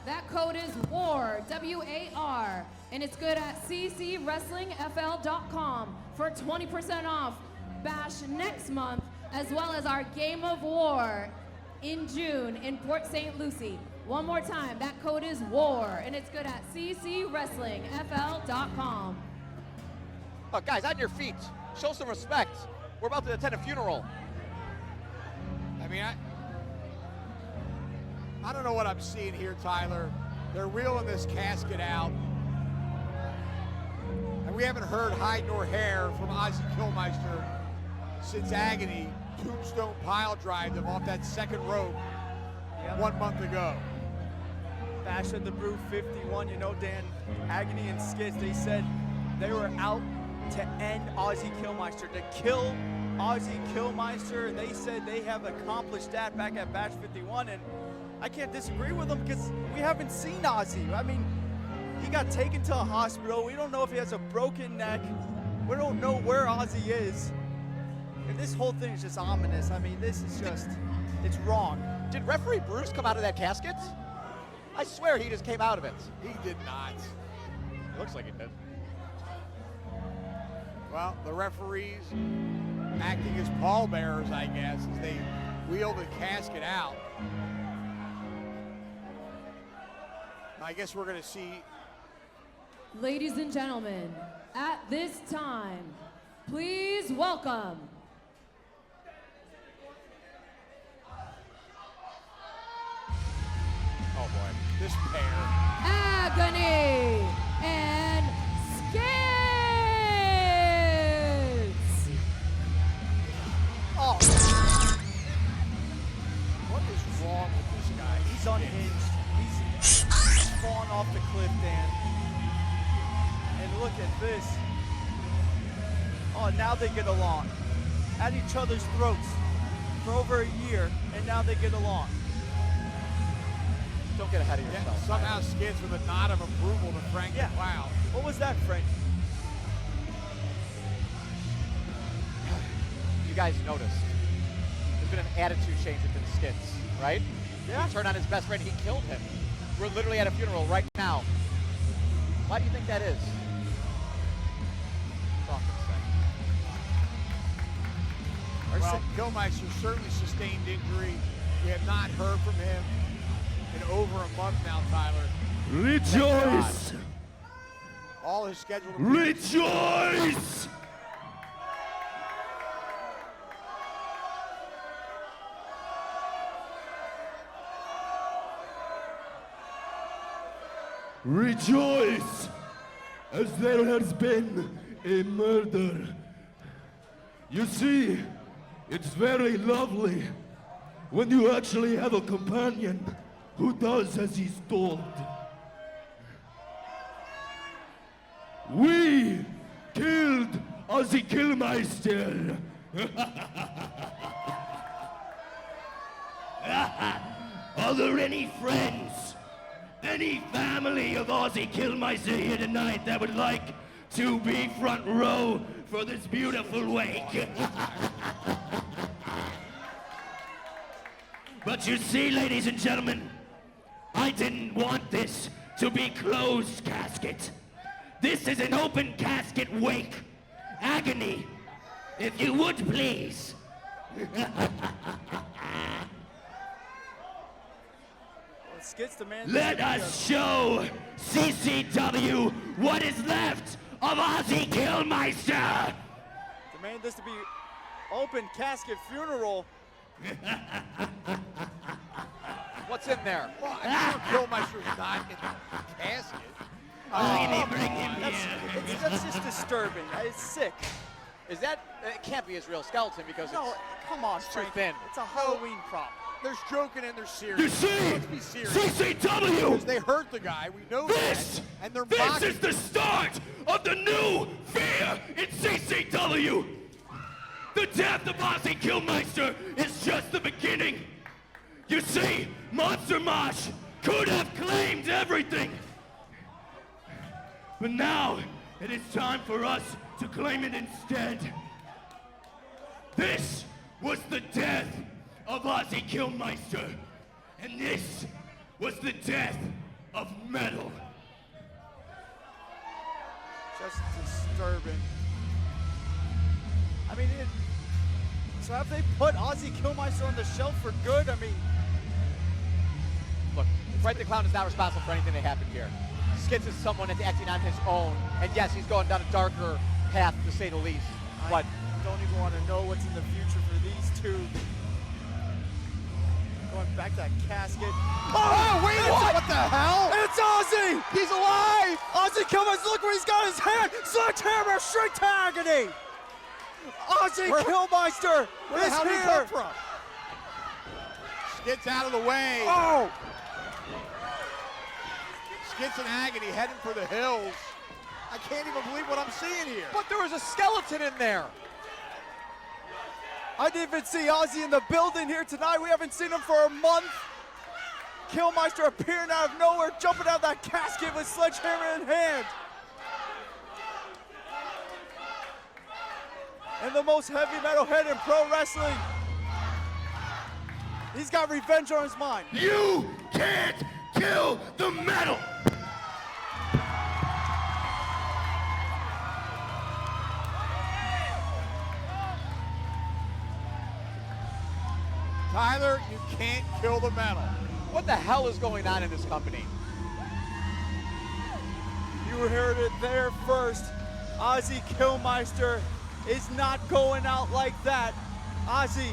That code is WAR, W-A-R, and it's good at ccwrestlingfl.com for 20% off Bash next month, as well as our Game of War in June in Port St. Lucie. One more time, that code is WAR, and it's good at ccwrestlingfl.com. Oh, guys, on your feet. Show some respect. We're about to attend a funeral. I mean, I don't know what I'm seeing here, Tyler. They're wheeling this casket out. we haven't heard hide nor hair from Ozzy Kilmeister since Agony tombstone pile drived him off that second rope 1 month ago. Bash at the Brew 51, you know, Dan, Agony and Skids, they said they were out to end Ozzy Kilmeister, to kill Ozzy Kilmeister. They said they have accomplished that back at Bash 51, and I can't disagree with them because we haven't seen Ozzy. I mean, he got taken to a hospital. We don't know if he has a broken neck. We don't know where Ozzy is. And this whole thing is just ominous. I mean, this is just, it's wrong. Did referee Bruce come out of that casket? I swear he just came out of it. He did not. It looks like he did. Well, the referees acting as pallbearers, I guess, as they wheel the casket out. I guess we're going to see. Ladies and gentlemen, at this time, please welcome Oh boy, this pair. Agony and Skids. Oh, What is wrong with this guy? he's unhinged. He's falling off the cliff, Dan. And look at this. Oh, now they get along. At each other's throats for over a year, and now they get along. Don't get ahead of Yeah, yourself. somehow Skids with a nod of approval to Frank Yeah. Wow. What was that, Frank? You guys noticed. There's been an attitude change within Skids, right? Yeah. He turned on his best friend, he killed him. We're literally at a funeral right now. Why do you think that is? Talk for a second. Well, Kilmeister certainly sustained injury. We have not heard from him in over a month now, Tyler. Rejoice! All his scheduled Rejoice! Rejoice! As there has been a murder. You see, it's very lovely when you actually have a companion who does as he's told. We killed Ozzy Kilmeister. Are there any friends, any family of Ozzy Kilmeister here tonight that would like to be front row for this beautiful wake? But you see, ladies and gentlemen, I didn't want this to be closed casket. This is an open casket wake. Agony, if you would please. Skids demand. Let us show CCW what is left of Ozzy Kilmeister. Demand this to be open casket funeral. What's in there? Well, I'm sure Kilmeister's not in the casket. Bring him here. That's just disturbing. It's sick. Is that, it can't be his real skeleton because No, it's come on, too Frank. thin. It's a Halloween prop. There's joking and there's serious. You see, Let's be serious. CCW, Because they hurt the guy, we know this, that. And they're this mocking. is the start of the new fear in CCW. The death of Ozzy Kilmeister is just the beginning. You see, Monster Mosh could have claimed everything. But now, it is time for us to claim it instead. This was the death of Ozzy Kilmeister. And this was the death of Metal. Just disturbing. I mean, so have they put Ozzy Kilmeister on the shelf for good? I mean, Look, Fred the Clown is not responsible for anything that happened here. Skids is someone that's acting on his own, and yes, he's going down a darker path, to say the least. But I don't even want to know what's in the future for these two. Going back to that casket. Oh, wait, what the hell? It's Ozzy! He's alive! Ozzy Kilmeister, look where he's got his hand! Sledgehammer straight to agony! Ozzy Kilmeister Where the is hell did he here! come from? Skid's out of the way. Oh! Skid's in agony, heading for the hills. I can't even believe what I'm seeing here. But there was a skeleton in there. I didn't even see Ozzy in the building here tonight. We haven't seen him for a month. Kilmeister appearing out of nowhere, jumping out of that casket with sledgehammer in hand. And the most heavy metal head in pro wrestling. He's got revenge on his mind. You can't kill the metal! Tyler, you can't kill the metal. What the hell is going on in this company? You heard it there first. Ozzy Kilmeister is not going out like that. Ozzy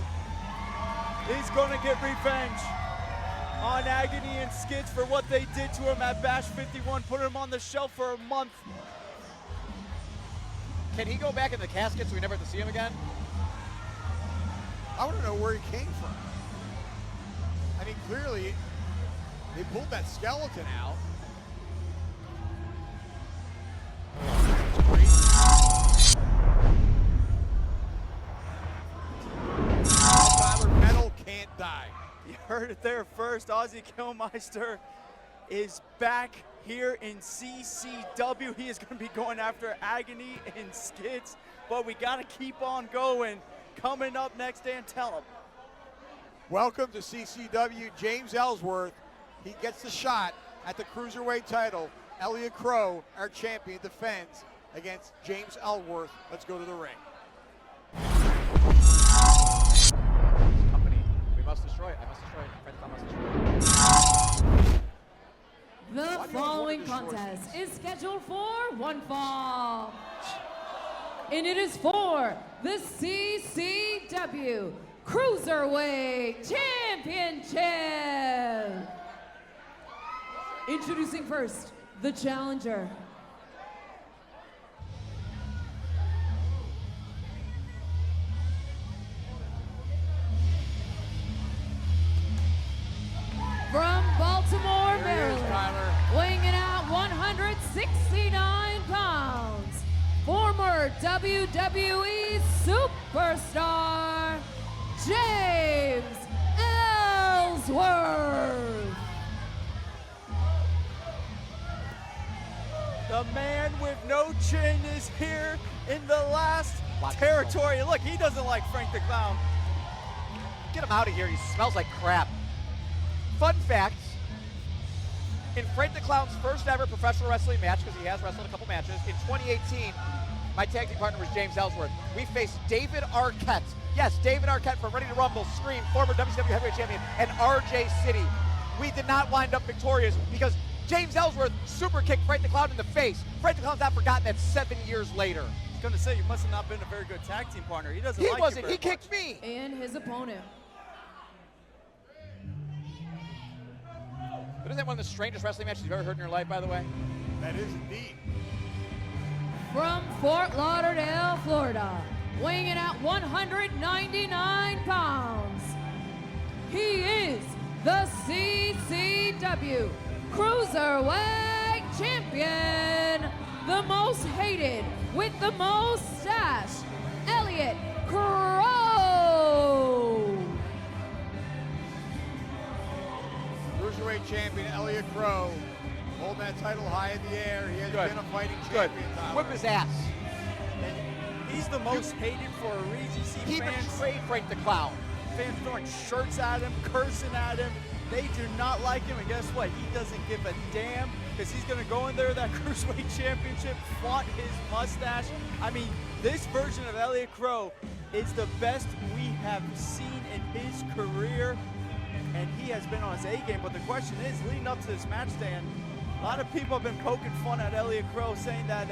is going to get revenge on Agony and Skids for what they did to him at Bash 51, put him on the shelf for a month. Can he go back in the casket so we never have to see him again? I want to know where he came from. I mean, clearly, they pulled that skeleton out. Tyler, metal can't die. You heard it there first. Ozzy Kilmeister is back here in CCW. He is going to be going after Agony and Skids, but we got to keep on going. Coming up next, Dan, tell him. Welcome to CCW, James Ellsworth. He gets the shot at the Cruiserweight title. Elliot Crow, our champion, defends against James Ellsworth. Let's go to the ring. Company, we must destroy it. I must destroy it. Friend, I must destroy it. The following contest is scheduled for one fall. And it is for the CCW Cruiserweight Championship. Introducing first, the challenger. From Baltimore, Maryland, weighing in at 169 pounds, former WWE Superstar, James Ellsworth. The man with no chin is here in the last territory. Look, he doesn't like Frank the Clown. Get him out of here. He smells like crap. Fun fact, in Frank the Clown's first ever professional wrestling match, because he has wrestled a couple matches, in 2018, my tag team partner was James Ellsworth. We faced David Arquette. Yes, David Arquette from Ready to Rumble, Scream, former WCW Heavyweight Champion, and RJ City. We did not wind up victorious because James Ellsworth super kicked Frank the Clown in the face. Frank the Clown's not forgotten that 7 years later. I was going to say, you must have not been a very good tag team partner. He doesn't like you wasn't. very He kicked me. And his opponent. But isn't that one of the strangest wrestling matches you've ever heard in your life, by the way? That is indeed. From Fort Lauderdale, Florida, weighing in at 199 pounds, he is the CCW Cruiserweight Champion, the most hated with the most stash, Elliot Crow. Cruiserweight champion Elliot Crow, holding that title high in the air. He has been a fighting Good. champion. Tyler. Whip his ass. He's the most hated for a reason. You see He fans betrayed Frank the Clown. throwing shirts at him, cursing at him. They do not like him, and guess what? He doesn't give a damn because he's going to go in there, that Cruiserweight Championship, flaunt his mustache. I mean, this version of Elliot Crow is the best we have seen in his career, and he has been on his A-game. But the question is, leading up to this match, Dan, a lot of people have been poking fun at Elliot Crow, saying that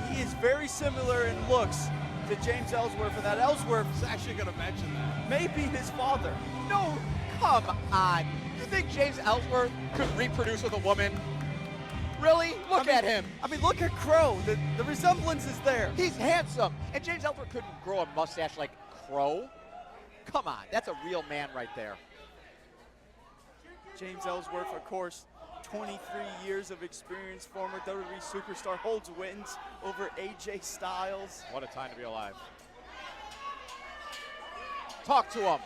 he is very similar in looks to James Ellsworth, and that Ellsworth I was actually going to mention that. may be his father. No, Come on. You think James Ellsworth could reproduce with a woman? Really? Look at him. I mean, look at Crow. The resemblance is there. He's handsome. And James Ellsworth couldn't grow a mustache like Crow. Come on. That's a real man right there. James Ellsworth, of course, 23 years of experience, former WWE Superstar, holds wins over AJ Styles. What a time to be alive. Talk to him.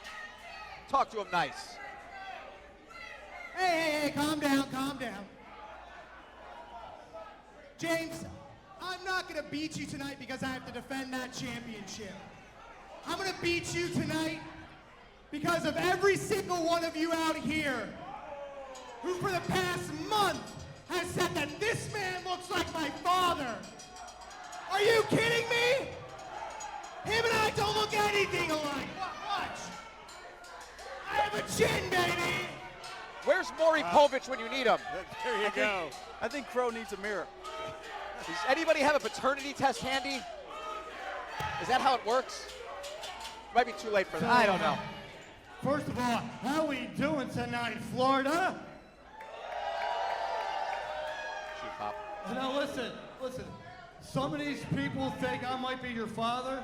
Talk to him nice. Hey, calm down, calm down. James, I'm not gonna beat you tonight because I have to defend that championship. I'm gonna beat you tonight because of every single one of you out here who for the past month has said that this man looks like my father. Are you kidding me? Him and I don't look anything alike. Watch. I have a chin, baby. Where's Maury Povich when you need him? There you go. I think Crow needs a mirror. Does anybody have a paternity test handy? Is that how it works? Might be too late for that. I don't know. First of all, how we doing tonight, Florida? Shoot, Pop. Now listen. Some of these people think I might be your father.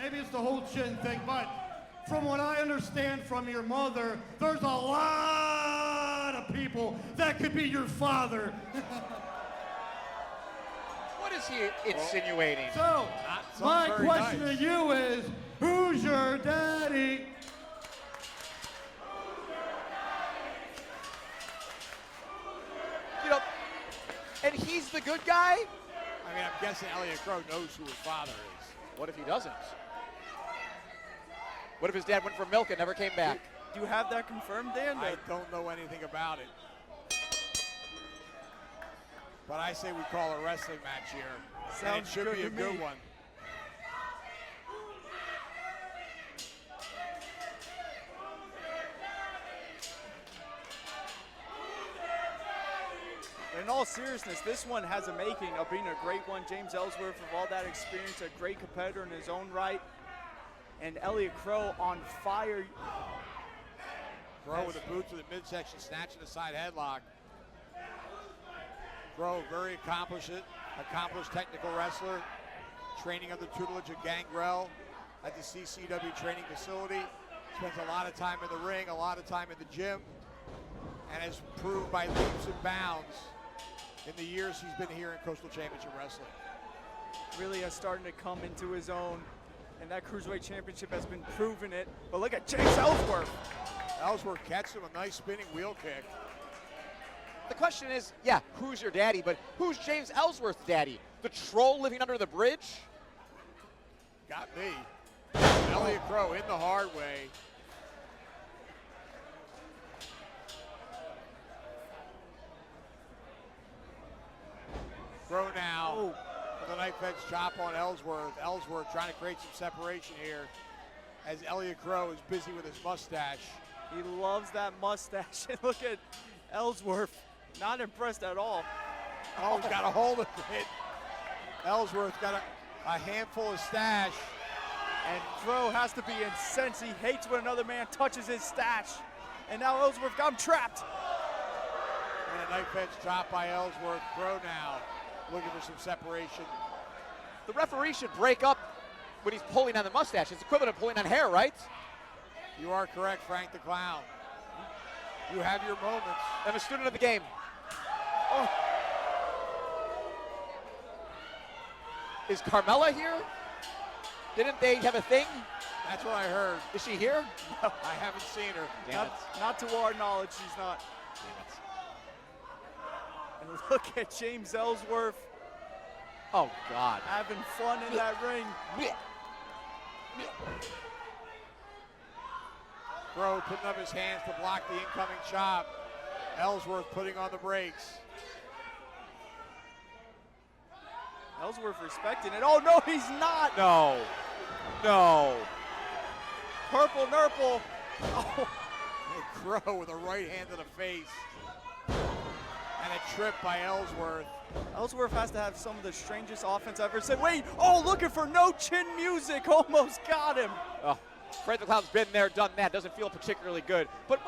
Maybe it's the whole chin thing, but from what I understand from your mother, there's a lot of people that could be your father. What is he insinuating? So, my very question nice. to you is, who's your daddy? You know, and he's the good guy? I mean, I'm guessing Elliot Crow knows who his father is. What if he doesn't? What if his dad went for milk and never came back? Do you have that confirmed, Dan? I don't know anything about it. But I say we call a wrestling match here. And Sounds it should good be a to good me. one. In all seriousness, this one has a making of being a great one. James Ellsworth, with all that experience, a great competitor in his own right. And Elliot Crow on fire. Crow with the boot to the midsection, snatching the side headlock. Crow, very accomplished technical wrestler, training under the tutelage of Gangrel at the CCW Training Facility. Spends a lot of time in the ring, a lot of time in the gym, and has proved by leaps and bounds in the years he's been here in Coastal Championship Wrestling. Really is starting to come into his own, and that Cruiserweight Championship has been proving it. But look at James Ellsworth. Ellsworth catches him a nice spinning wheel kick. The question is, yeah, who's your daddy? But who's James Ellsworth's daddy? The troll living under the bridge? Got me. Elliot Crow in the hard way. Crow now with a knife edge chop on Ellsworth. Ellsworth trying to create some separation here as Elliot Crow is busy with his mustache. He loves that mustache. And look at Ellsworth, not impressed at all. Oh, he's got a hold of it. Ellsworth got a handful of stash. And Crow has to be incensed. He hates when another man touches his stash. And now Ellsworth got him trapped. And a knife edge chop by Ellsworth. Crow now looking for some separation. The referee should break up when he's pulling on the mustache. It's equivalent of pulling on hair, right? You are correct, Frank the Clown. You have your moments. I'm a student of the game. Oh. Is Carmella here? Didn't they have a thing? That's what I heard. Is she here? I haven't seen her. Damn it. Not to our knowledge, she's not. Damn it. And look at James Ellsworth Oh, God. having fun in that ring. Crow putting up his hands to block the incoming chop. Ellsworth putting on the brakes. Ellsworth respecting it. Oh, no, he's not. No. No. Purple Nurple. Oh, And Crow with a right hand to the face. And a trip by Ellsworth. Ellsworth has to have some of the strangest offense I've ever seen. Wait, oh, looking for no chin music. Almost got him. Oh, Fred the Clown's been there, done that. Doesn't feel particularly good. But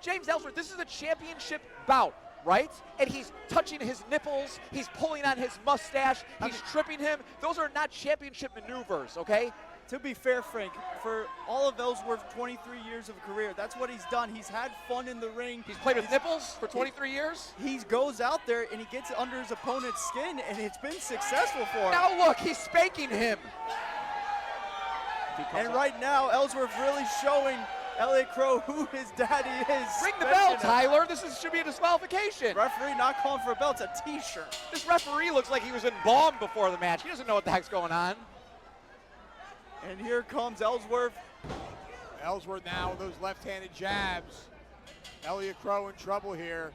James Ellsworth, this is a championship bout, right? And he's touching his nipples. He's pulling on his mustache. He's tripping him. Those are not championship maneuvers, okay? To be fair, Frank, for all of Ellsworth's 23 years of career, that's what he's done. He's had fun in the ring. He's played with nipples for 23 years? He goes out there and he gets under his opponent's skin, and it's been successful for him. Now look, he's spanking him. And right now, Ellsworth really showing Elliot Crow who his daddy is. Ring the bell, Tyler. This should be a disqualification. Referee not calling for a bell. It's a T-shirt. This referee looks like he was embalmed before the match. He doesn't know what the heck's going on. And here comes Ellsworth. Ellsworth now with those left-handed jabs. Elliot Crow in trouble here.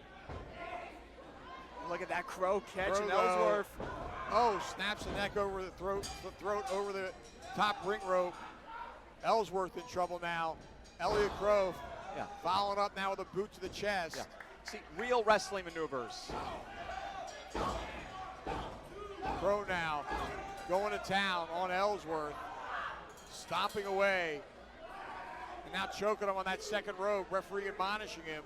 Look at that Crow catching Crow, Ellsworth. Oh, snaps the neck over the throat over the top ring rope. Ellsworth in trouble now. Elliot Crow following up now with a boot to the chest. Yeah. See, real wrestling maneuvers. Crow now going to town on Ellsworth. Stomping away. And now choking him on that second rope. Referee admonishing him.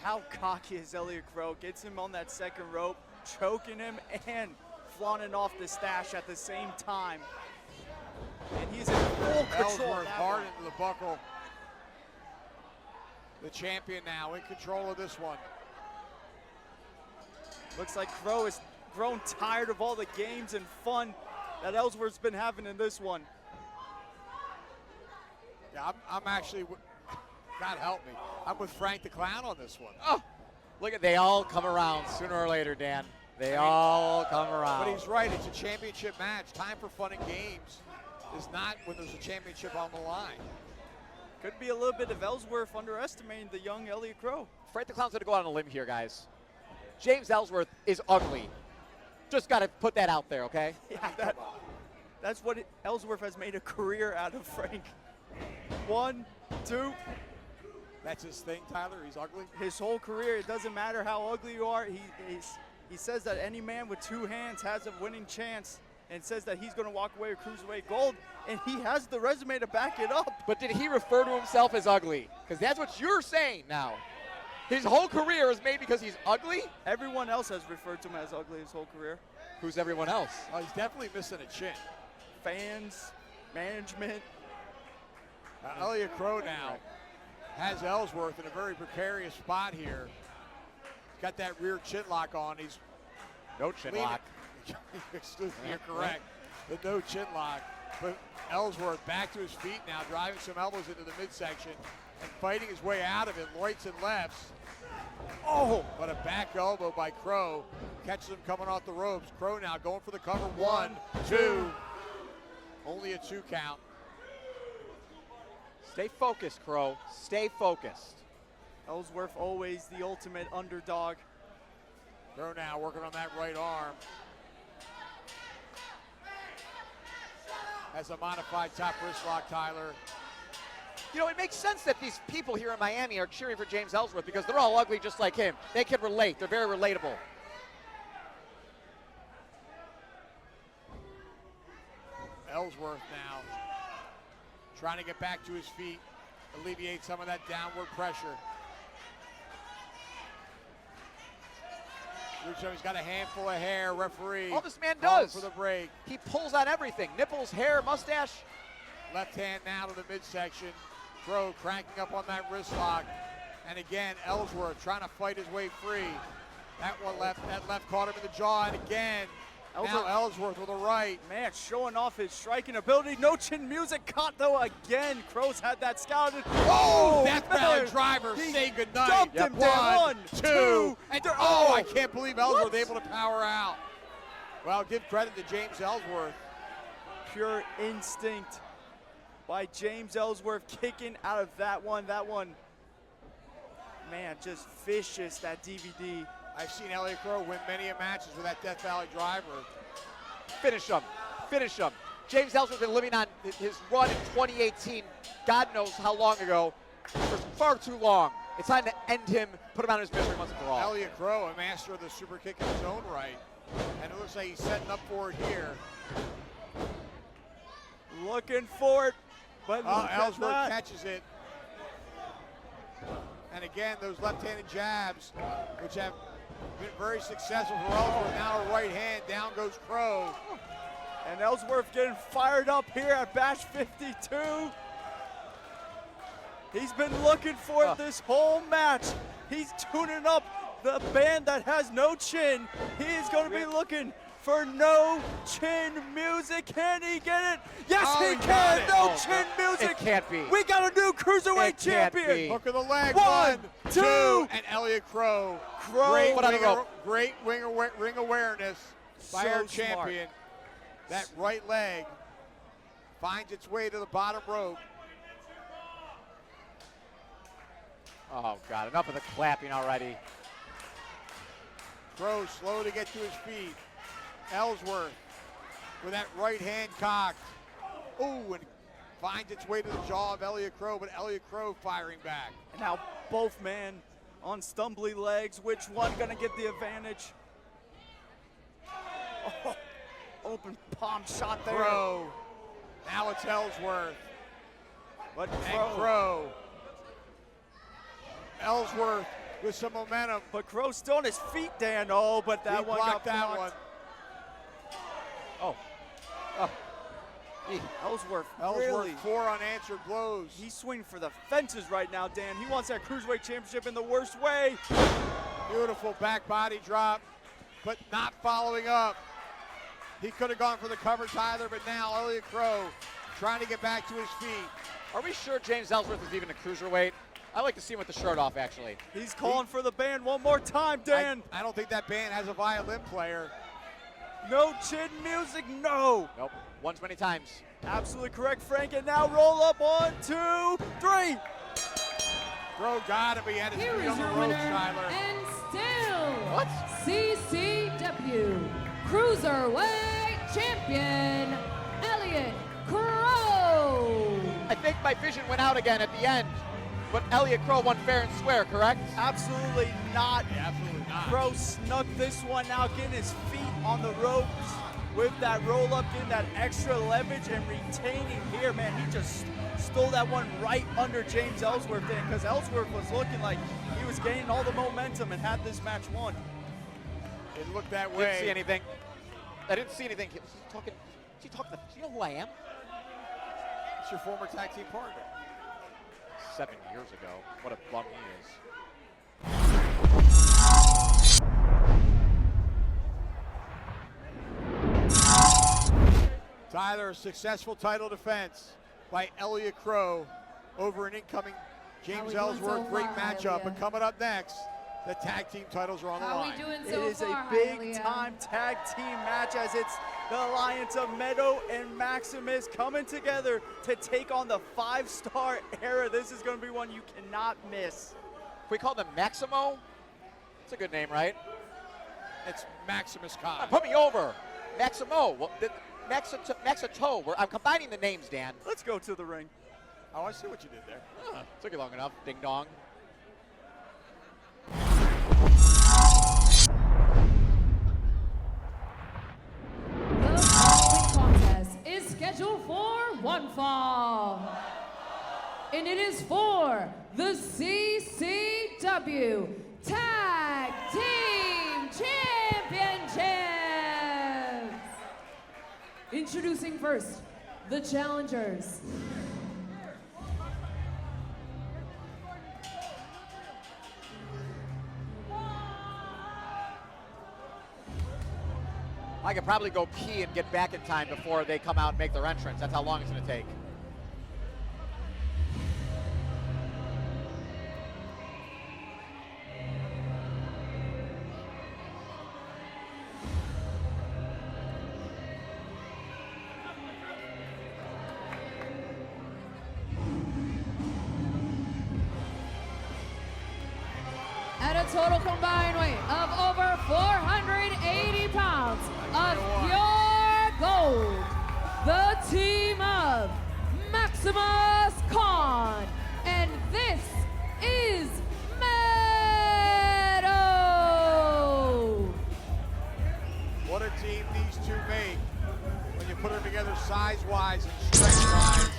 How cocky is Elliot Crow? Gets him on that second rope, choking him and flaunting off the stash at the same time. And he's in full control. Ellsworth hard into the buckle. The champion now in control of this one. Looks like Crow has grown tired of all the games and fun that Ellsworth's been having in this one. Yeah, I'm actually, God help me, I'm with Frank the Clown on this one. Oh, look at, they all come around sooner or later, Dan. They all come around. But he's right, it's a championship match. Time for fun and games is not when there's a championship on the line. Could be a little bit of Ellsworth underestimating the young Elliot Crow. Frank the Clown's gonna go out on a limb here, guys. James Ellsworth is ugly. Just gotta put that out there, okay? Yeah, that's what Ellsworth has made a career out of, Frank. 1, 2. That's his thing, Tyler? He's ugly? His whole career, it doesn't matter how ugly you are. He says that any man with 2 hands has a winning chance, and says that he's going to walk away with Cruiserweight Gold, and he has the resume to back it up. But did he refer to himself as ugly? Because that's what you're saying now. His whole career is made because he's ugly? Everyone else has referred to him as ugly his whole career. Who's everyone else? Oh, he's definitely missing a chin. Fans, management. Elliot Crow now has Ellsworth in a very precarious spot here. He's got that rear chin lock on. He's no chin lock. Excuse me, you're correct. The no chin lock. But Ellsworth back to his feet now, driving some elbows into the midsection and fighting his way out of it. Rights and lefts. Oh, but a back elbow by Crow. Catches him coming off the ropes. Crow now going for the cover. 1, 2. Only a 2 count. Stay focused, Crow. Stay focused. Ellsworth always the ultimate underdog. Crow now working on that right arm. Has a modified top wrist lock, Tyler. You know, it makes sense that these people here in Miami are cheering for James Ellsworth because they're all ugly just like him. They can relate. They're very relatable. Ellsworth now trying to get back to his feet, alleviate some of that downward pressure. He's got a handful of hair, referee. All this man does. For the break. He pulls on everything. Nipples, hair, mustache. Left hand now to the midsection. Crow cranking up on that wrist lock. And again, Ellsworth trying to fight his way free. That left caught him in the jaw, and again, now Ellsworth with a right. Man, showing off his striking ability. No chin music caught though again. Crow's had that scouted. Oh, Death Valley driver, say goodnight. Dumped him down. 1, 2, and oh, I can't believe Ellsworth able to power out. Well, give credit to James Ellsworth. Pure instinct by James Ellsworth kicking out of that one. That one, man, just vicious, that DVD. I've seen Elliot Crow win many matches with that Death Valley driver. Finish him. Finish him. James Ellsworth has been living on his run in 2018, God knows how long ago, for far too long. It's time to end him, put him out of his misery once and for all. Elliot Crow, a master of the super kick in his own right. And it looks like he's setting up for it here. Looking for it. But look at Ellsworth that. catches it. And again, those left-handed jabs, which have been very successful for Ellsworth. Now a right hand, down goes Crow. And Ellsworth getting fired up here at Bash 52. He's been looking for it this whole match. He's tuning up the band that has no chin. He is going to be looking for no chin music. Can he get it? Yes, he can. No chin music. It can't be. We got a new cruiserweight champion. be. Hook of the leg. One, two. And Elliot Crow. Crow. Great ring awareness by So our smart. champion. That right leg finds its way to the bottom rope. Oh, God, enough of the clapping already. Crow slow to get to his feet. Ellsworth with that right hand cocked. Ooh, and finds its way to the jaw of Elliot Crow, but Elliot Crow firing back. And now both men on stumbly legs. Which one gonna get the advantage? Oh, open palm shot there. Crow. Now it's Ellsworth. But And Crow. Ellsworth with some momentum. But Crow's still on his feet, Dan. Oh, but that He one blocked got that blocked. one. Ellsworth Ellsworth, really, 4 unanswered blows. he's swinging for the fences right now, Dan. He wants that Cruiserweight Championship in the worst way. Beautiful back body drop, but not following up. He could have gone for the cover, Tyler, but now Elliot Crow trying to get back to his feet. Are we sure James Ellsworth is even a cruiserweight? I like to see him with the shirt off, actually. He's calling for the band one more time, Dan. I don't think that band has a violin player. No chin music, no. Nope, once many times. Absolutely correct, Frank. And now roll up, 1, 2, 3. Crow got him, he had his Here feet is on the your ropes, winner Tyler. and still What? CCW Cruiserweight Champion Elliot Crow. I think my vision went out again at the end, but Elliot Crow won fair and square, correct? Absolutely not. Yeah, absolutely not. Crow snuck this one out, getting his feet on the ropes with that roll up, getting that extra leverage and retaining here. Man, he just stole that one right under James Ellsworth in, because Ellsworth was looking like he was gaining all the momentum and had this match won. It looked that way. Didn't see anything. I didn't see anything. Is he talking? Do you know who I am? It's your former tag team partner. 7 years ago. What a bum he is. Tyler, a successful title defense by Elliot Crow over an incoming James How we doing Ellsworth. so Great far, matchup. Hialeah? But coming up next, the tag team titles are on the How line. we doing It so is far, a big Hialeah? time tag team match, as it's the alliance of Meto and Maximus coming together to take on the 5-star era. This is going to be one you cannot miss. Can we call them Maximo? It's a good name, right? It's Maximus Kai. Put me over. Maximo. Well, Maxito. I'm combining the names, Dan. Let's go to the ring. Oh, I see what you did there. Took you long enough. Ding dong. The following contest is scheduled for one fall. And it is for the CCW Tag Team Championships. Introducing first, the challengers. I could probably go pee and get back in time before they come out and make their entrance. That's how long it's going to take. At a total combined weight of over 480 pounds of pure gold, the team of Maximus Khan, and this is Meto. What a team these two make when you put them together size-wise and strength-wise.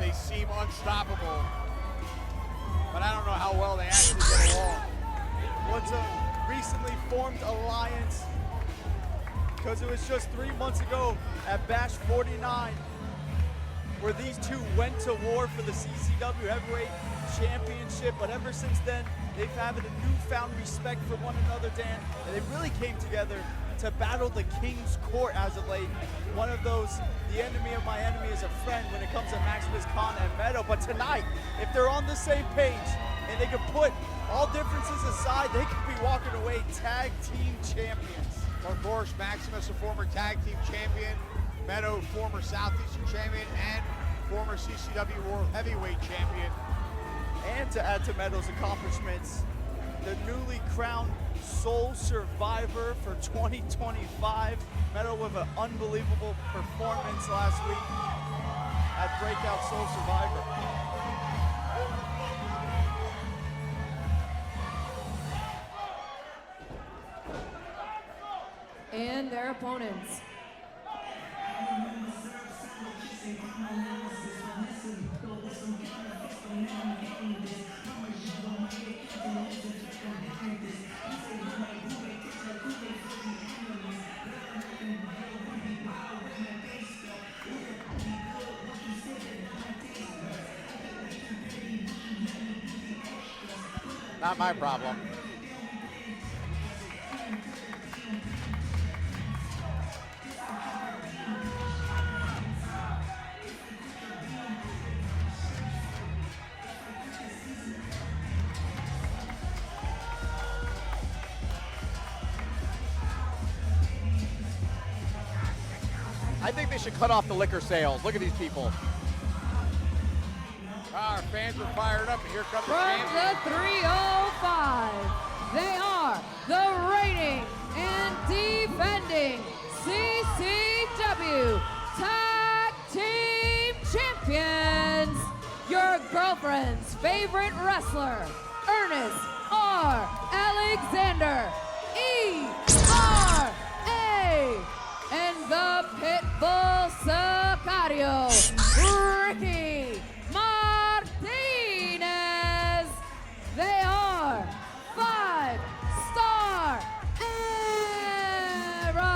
they seem unstoppable. But I don't know how well they actually get along. What's a recently formed alliance, because it was just 3 months ago at Bash 49 where these two went to war for the CCW Heavyweight Championship, but ever since then, they've had a newfound respect for one another, Dan, and they really came together to battle the King's Court as of late. One of those, the enemy of my enemy is a friend when it comes to Maximus Khan and Meto. But tonight, if they're on the same page and they can put all differences aside, they could be walking away tag team champions. Of course, Maximus, a former tag team champion, Meto, former Southeastern champion, and former CCW World Heavyweight champion. And to add to Meto's accomplishments, the newly crowned Soul Survivor for 2025. Meto with an unbelievable performance last week at Breakout Soul Survivor. And their opponents. Not my problem. I think they should cut off the liquor sales. Look at these people. Our fans are fired up, and here comes the From champion. the 305, they are the reigning and defending CCW Tag Team Champions. Your girlfriend's favorite wrestler, Ernest R. Alexander, E.R.A. And the Pitbull Sicario, Ricky Martinez. They are 5-star era.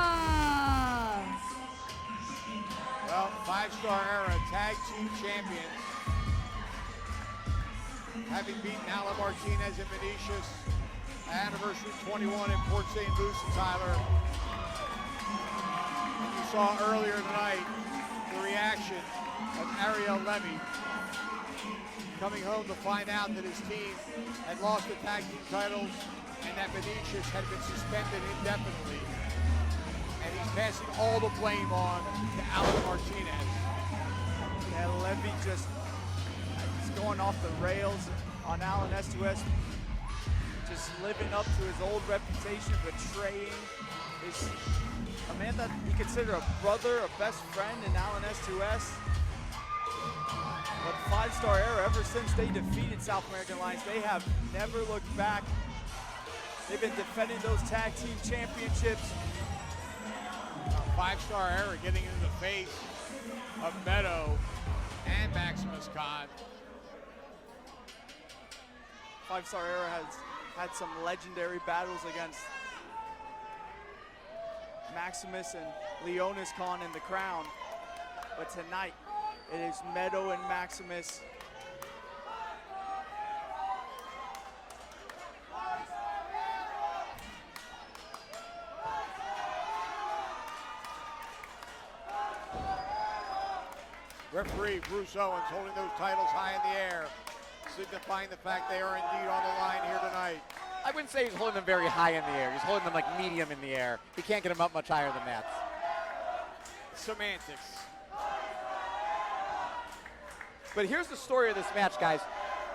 Well, 5-star era tag team champions. Having beaten Alan Martinez and Venetius, anniversary 21 in Port St. Lucie, Tyler. And you saw earlier tonight the reaction of Ariel Levy coming home to find out that his team had lost the tag team titles and that Venetius had been suspended indefinitely. And he's passing all the blame on to Alan Martinez. Yeah, Levy just he's going off the rails on Alan S2S, just living up to his old reputation, betraying a man that he considered a brother, a best friend in Alan S2S. But 5-star era, ever since they defeated South American Alliance, they have never looked back. They've been defending those tag team championships. 5-star era getting into the face of Meto and Maximus Khan. 5-star era has had some legendary battles against Maximus and Leonis Khan in the Crown. But tonight, it is Meto and Maximus. Referee Bruce Owens holding those titles high in the air, signifying the fact they are indeed on the line here tonight. I wouldn't say he's holding them very high in the air. He's holding them like medium in the air. He can't get them up much higher than that. Semantics. But here's the story of this match, guys.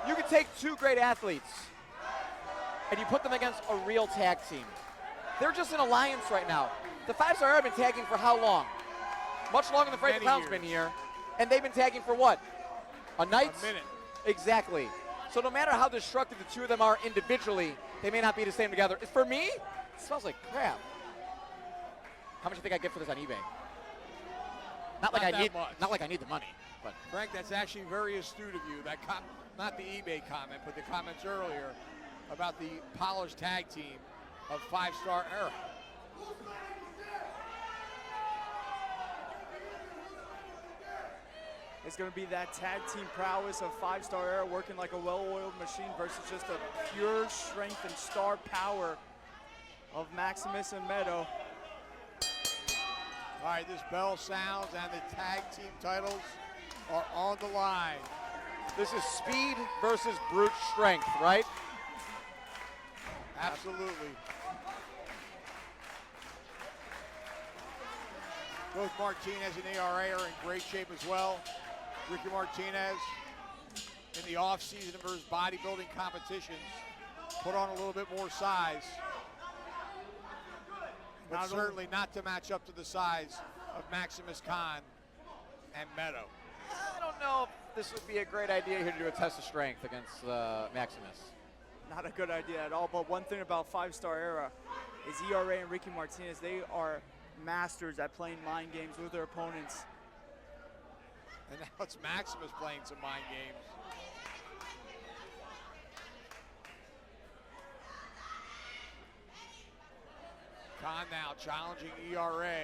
You can take two great athletes and you put them against a real tag team. They're just an alliance right now. The 5-star era have been tagging for how long? Much longer than Frank the Clown's been here. And they've been tagging for what? A night? A minute. Exactly. So no matter how destructive the two of them are individually, they may not be the same together. For me, it smells like crap. How much do you think I get for this on eBay? Not like I need the money. But Frank, that's actually very astute of you. That not the eBay comment, but the comments earlier about the polished tag team of 5-star era. It's going to be that tag team prowess of 5-star era working like a well-oiled machine versus just a pure strength and star power of Maximus and Meto. All right, this bell sounds and the tag team titles are on the line. this is speed versus brute strength, right? Absolutely. Both Martinez and ERA are in great shape as well. Ricky Martinez, in the offseason for his bodybuilding competitions, put on a little bit more size, but certainly not to match up to the size of Maximus Khan and Meto. I don't know if this would be a great idea here to do a test of strength against Maximus. Not a good idea at all, but one thing about 5-star era is ERA and Ricky Martinez, they are masters at playing mind games with their opponents. And now it's Maximus playing some mind games. Khan now challenging ERA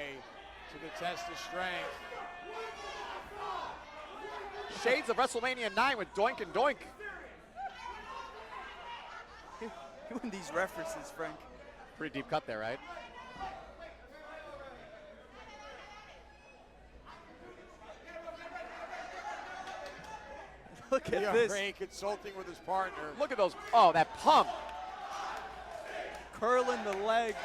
to the test of strength. Shades of WrestleMania 9 with Doink and Doink. Doing these references, Frank. Pretty deep cut there, right? Look at ERA this. consulting with his partner. Look at those. Oh, that pump. Curling the leg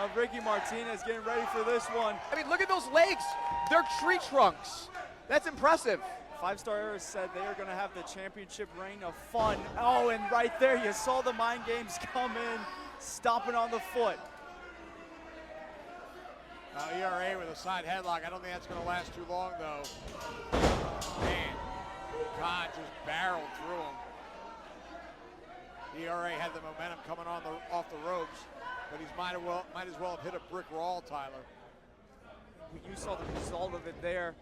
of Ricky Martinez, getting ready for this one. I mean, look at those legs. They're tree trunks. That's impressive. 5-star era said they are going to have the championship reign of fun. Oh, and right there you saw the mind games come in, stomping on the foot. ERA with a side headlock. I don't think that's going to last too long, though. Man, Khan just barreled through him. ERA had the momentum coming on off the ropes, but he's might as well have hit a brick wall, Tyler. You saw the result of it there.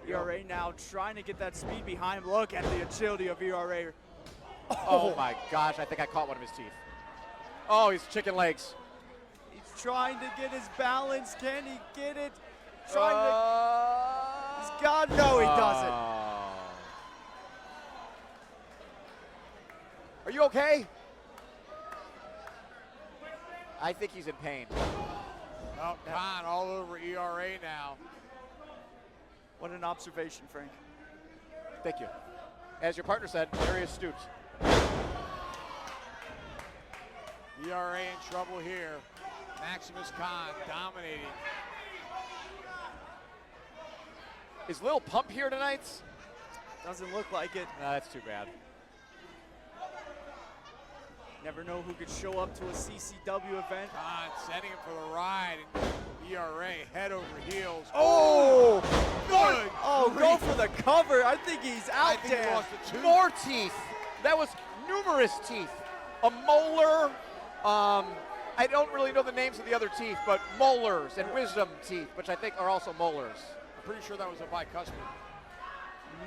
ERA now trying to get that speed behind him. Look at the agility of ERA. Oh my gosh, I think I caught one of his teeth. Oh, he's chicken legs. He's trying to get his balance. Can he get it? He's got, no, he doesn't. Are you okay? I think he's in pain. Oh, Khan all over ERA now. What an observation, Frank. Thank you. As your partner said, very astute. ERA in trouble here. Maximus Khan dominating. Is Lil Pump here tonight? Doesn't look like it. No, that's too bad. Never know who could show up to a CCW event. Khan setting him for the ride. And ERA head over heels. Oh! Good. Oh, go for the cover. I think he's out I think he there. lost a tooth. More teeth. That was numerous teeth. A molar. I don't really know the names of the other teeth, but molars and wisdom teeth, which I think are also molars. I'm pretty sure that was a bicuspid.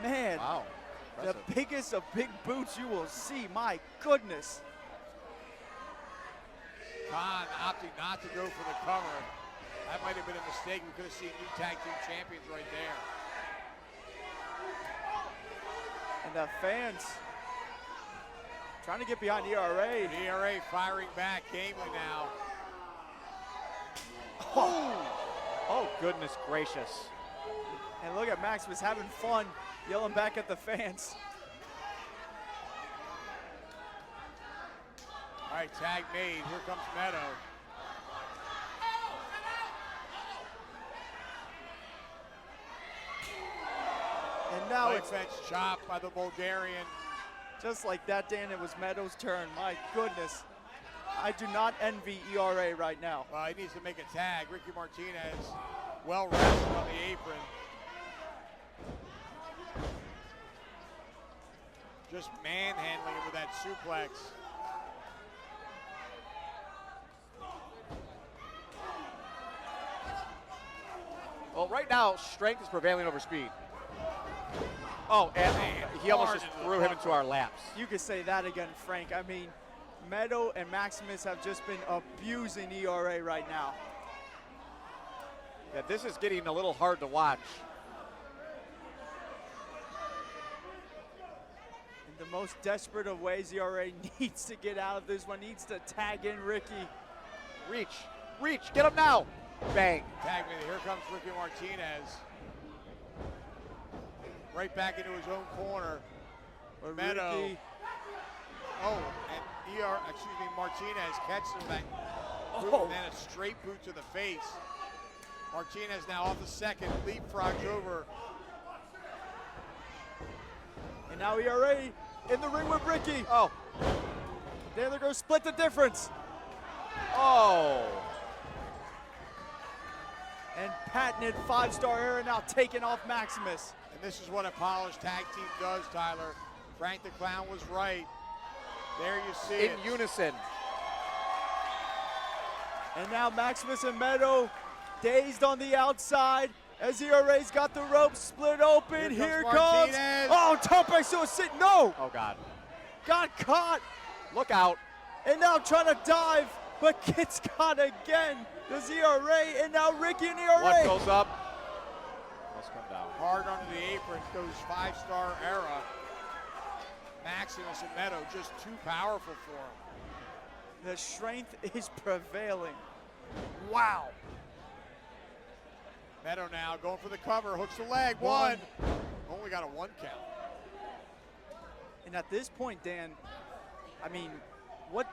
Man, Wow. the Impressive. biggest of big boots you will see. My goodness. Khan opting not to go for the cover. That might have been a mistake. We could have seen new tag team champions right there. And the fans trying to get behind ERA. ERA firing back gamely now. Oh, goodness gracious. And look at Maximus having fun, yelling back at the fans. All right, tag made. Here comes Meto. And now Leg it's fence chop by the Bulgarian. just like that, Dan. It was Meto's turn. My goodness. I do not envy ERA right now. Well, he needs to make a tag. Ricky Martinez well rested on the apron. Just manhandling him with that suplex. Well, right now, strength is prevailing over speed. Oh, and he almost just threw him into our laps. You could say that again, Frank. I mean, Meto and Maximus have just been abusing ERA right now. Yeah, this is getting a little hard to watch. In the most desperate of ways, ERA needs to get out of this one, needs to tag in Ricky. Reach, get him now. Bang. Tag me. Here comes Ricky Martinez. Right back into his own corner. Meto. Ricky. Oh, and Martinez catches him back. Oh. And then a straight boot to the face. Martinez now off the second, leapfrogs over. And now ERA in the ring with Ricky. Oh. There they go, split the difference. Oh. And patented 5-star era now taking off Maximus. And this is what a polished tag team does, Tyler. Frank the Clown was right. There you see it. In unison. And now Maximus and Meto dazed on the outside as ERA's got the rope split open. Here comes. Oh, Tope Suicide. No! Oh, God. Got caught. Look out. And now trying to dive, but gets caught again. There's ERA, and now Ricky and ERA. What goes up? Must come down. Hard under the apron goes 5-star era. Maximus and Meto just too powerful for him. The strength is prevailing. Wow. Meto now going for the cover, hooks the leg, one. Only got a 1 count. And at this point, Dan, I mean, what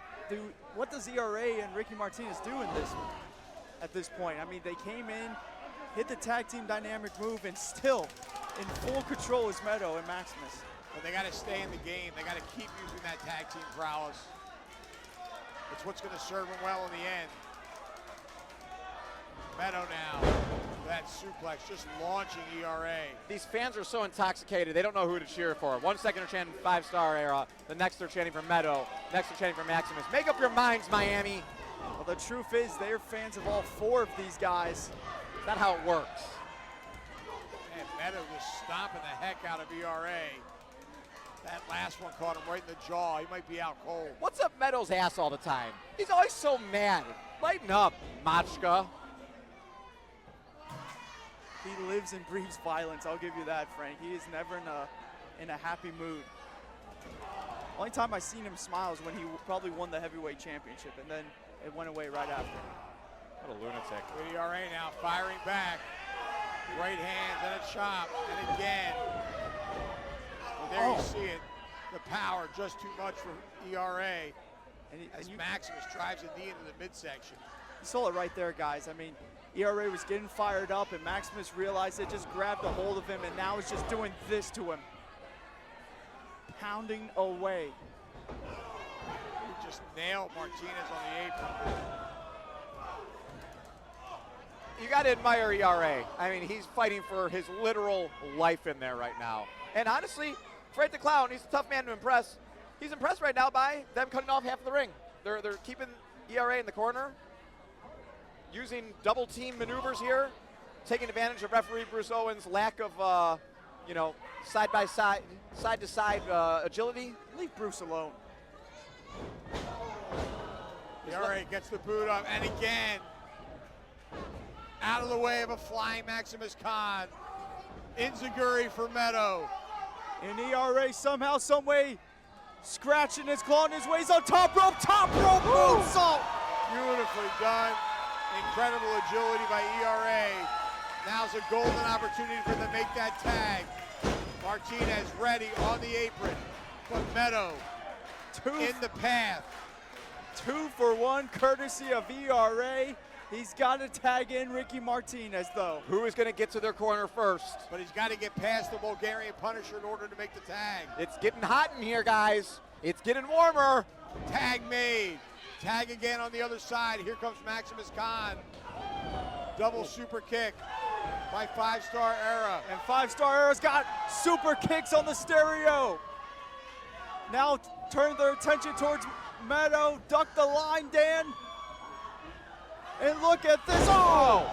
does ERA and Ricky Martinez do in this? At this point, I mean, they came in, hit the tag team dynamic move, and still in full control is Meto and Maximus. But they got to stay in the game. They got to keep using that tag team prowess. It's what's going to serve them well in the end. Meto now, that suplex just launching ERA. These fans are so intoxicated, they don't know who to cheer for. 1 second they're chanting 5-star era, the next they're chanting for Meto, next they're chanting for Maximus. Make up your minds, Miami. Well, the truth is they're fans of all 4 of these guys. That's not how it works. And Meto just stomping the heck out of ERA. That last one caught him right in the jaw. He might be out cold. What's up Meto's ass all the time? He's always so mad. Lighten up, Machka. He lives and breathes violence, I'll give you that, Frank. He is never in a happy mood. Only time I've seen him smile is when he probably won the heavyweight championship, and then it went away right after. What a lunatic. With ERA now firing back. Right hands and a chop, and again. And there you see it. The power just too much for ERA. As Maximus drives a knee into the midsection. You saw it right there, guys. I mean, ERA was getting fired up, and Maximus realized it, just grabbed a hold of him, and now is just doing this to him. Pounding away. He just nailed Martinez on the apron. You got to admire ERA. I mean, he's fighting for his literal life in there right now. And honestly, Frank the Clown, he's a tough man to impress. He's impressed right now by them cutting off half of the ring. They're keeping ERA in the corner, using double team maneuvers here, taking advantage of referee Bruce Owens' lack of, side to side agility. Leave Bruce alone. ERA gets the boot up, and again, out of the way of a flying Maximus Khan. Inzaguri for Meto. And ERA somehow, some way, scratching his claw on his way. He's on top rope moonsault. Beautifully done. Incredible agility by ERA. Now's a golden opportunity for them to make that tag. Martinez ready on the apron, but Meto in the path. 2 for 1 courtesy of ERA. He's got to tag in Ricky Martinez, though. Who is going to get to their corner first? But he's got to get past the Bulgarian Punisher in order to make the tag. It's getting hot in here, guys. It's getting warmer. Tag made. Tag again on the other side. Here comes Maximus Khan. Double super kick by 5-star era. And 5-star era's got super kicks on the stereo. Now turn their attention towards Meto. Duck the line, Dan. And look at this. Oh!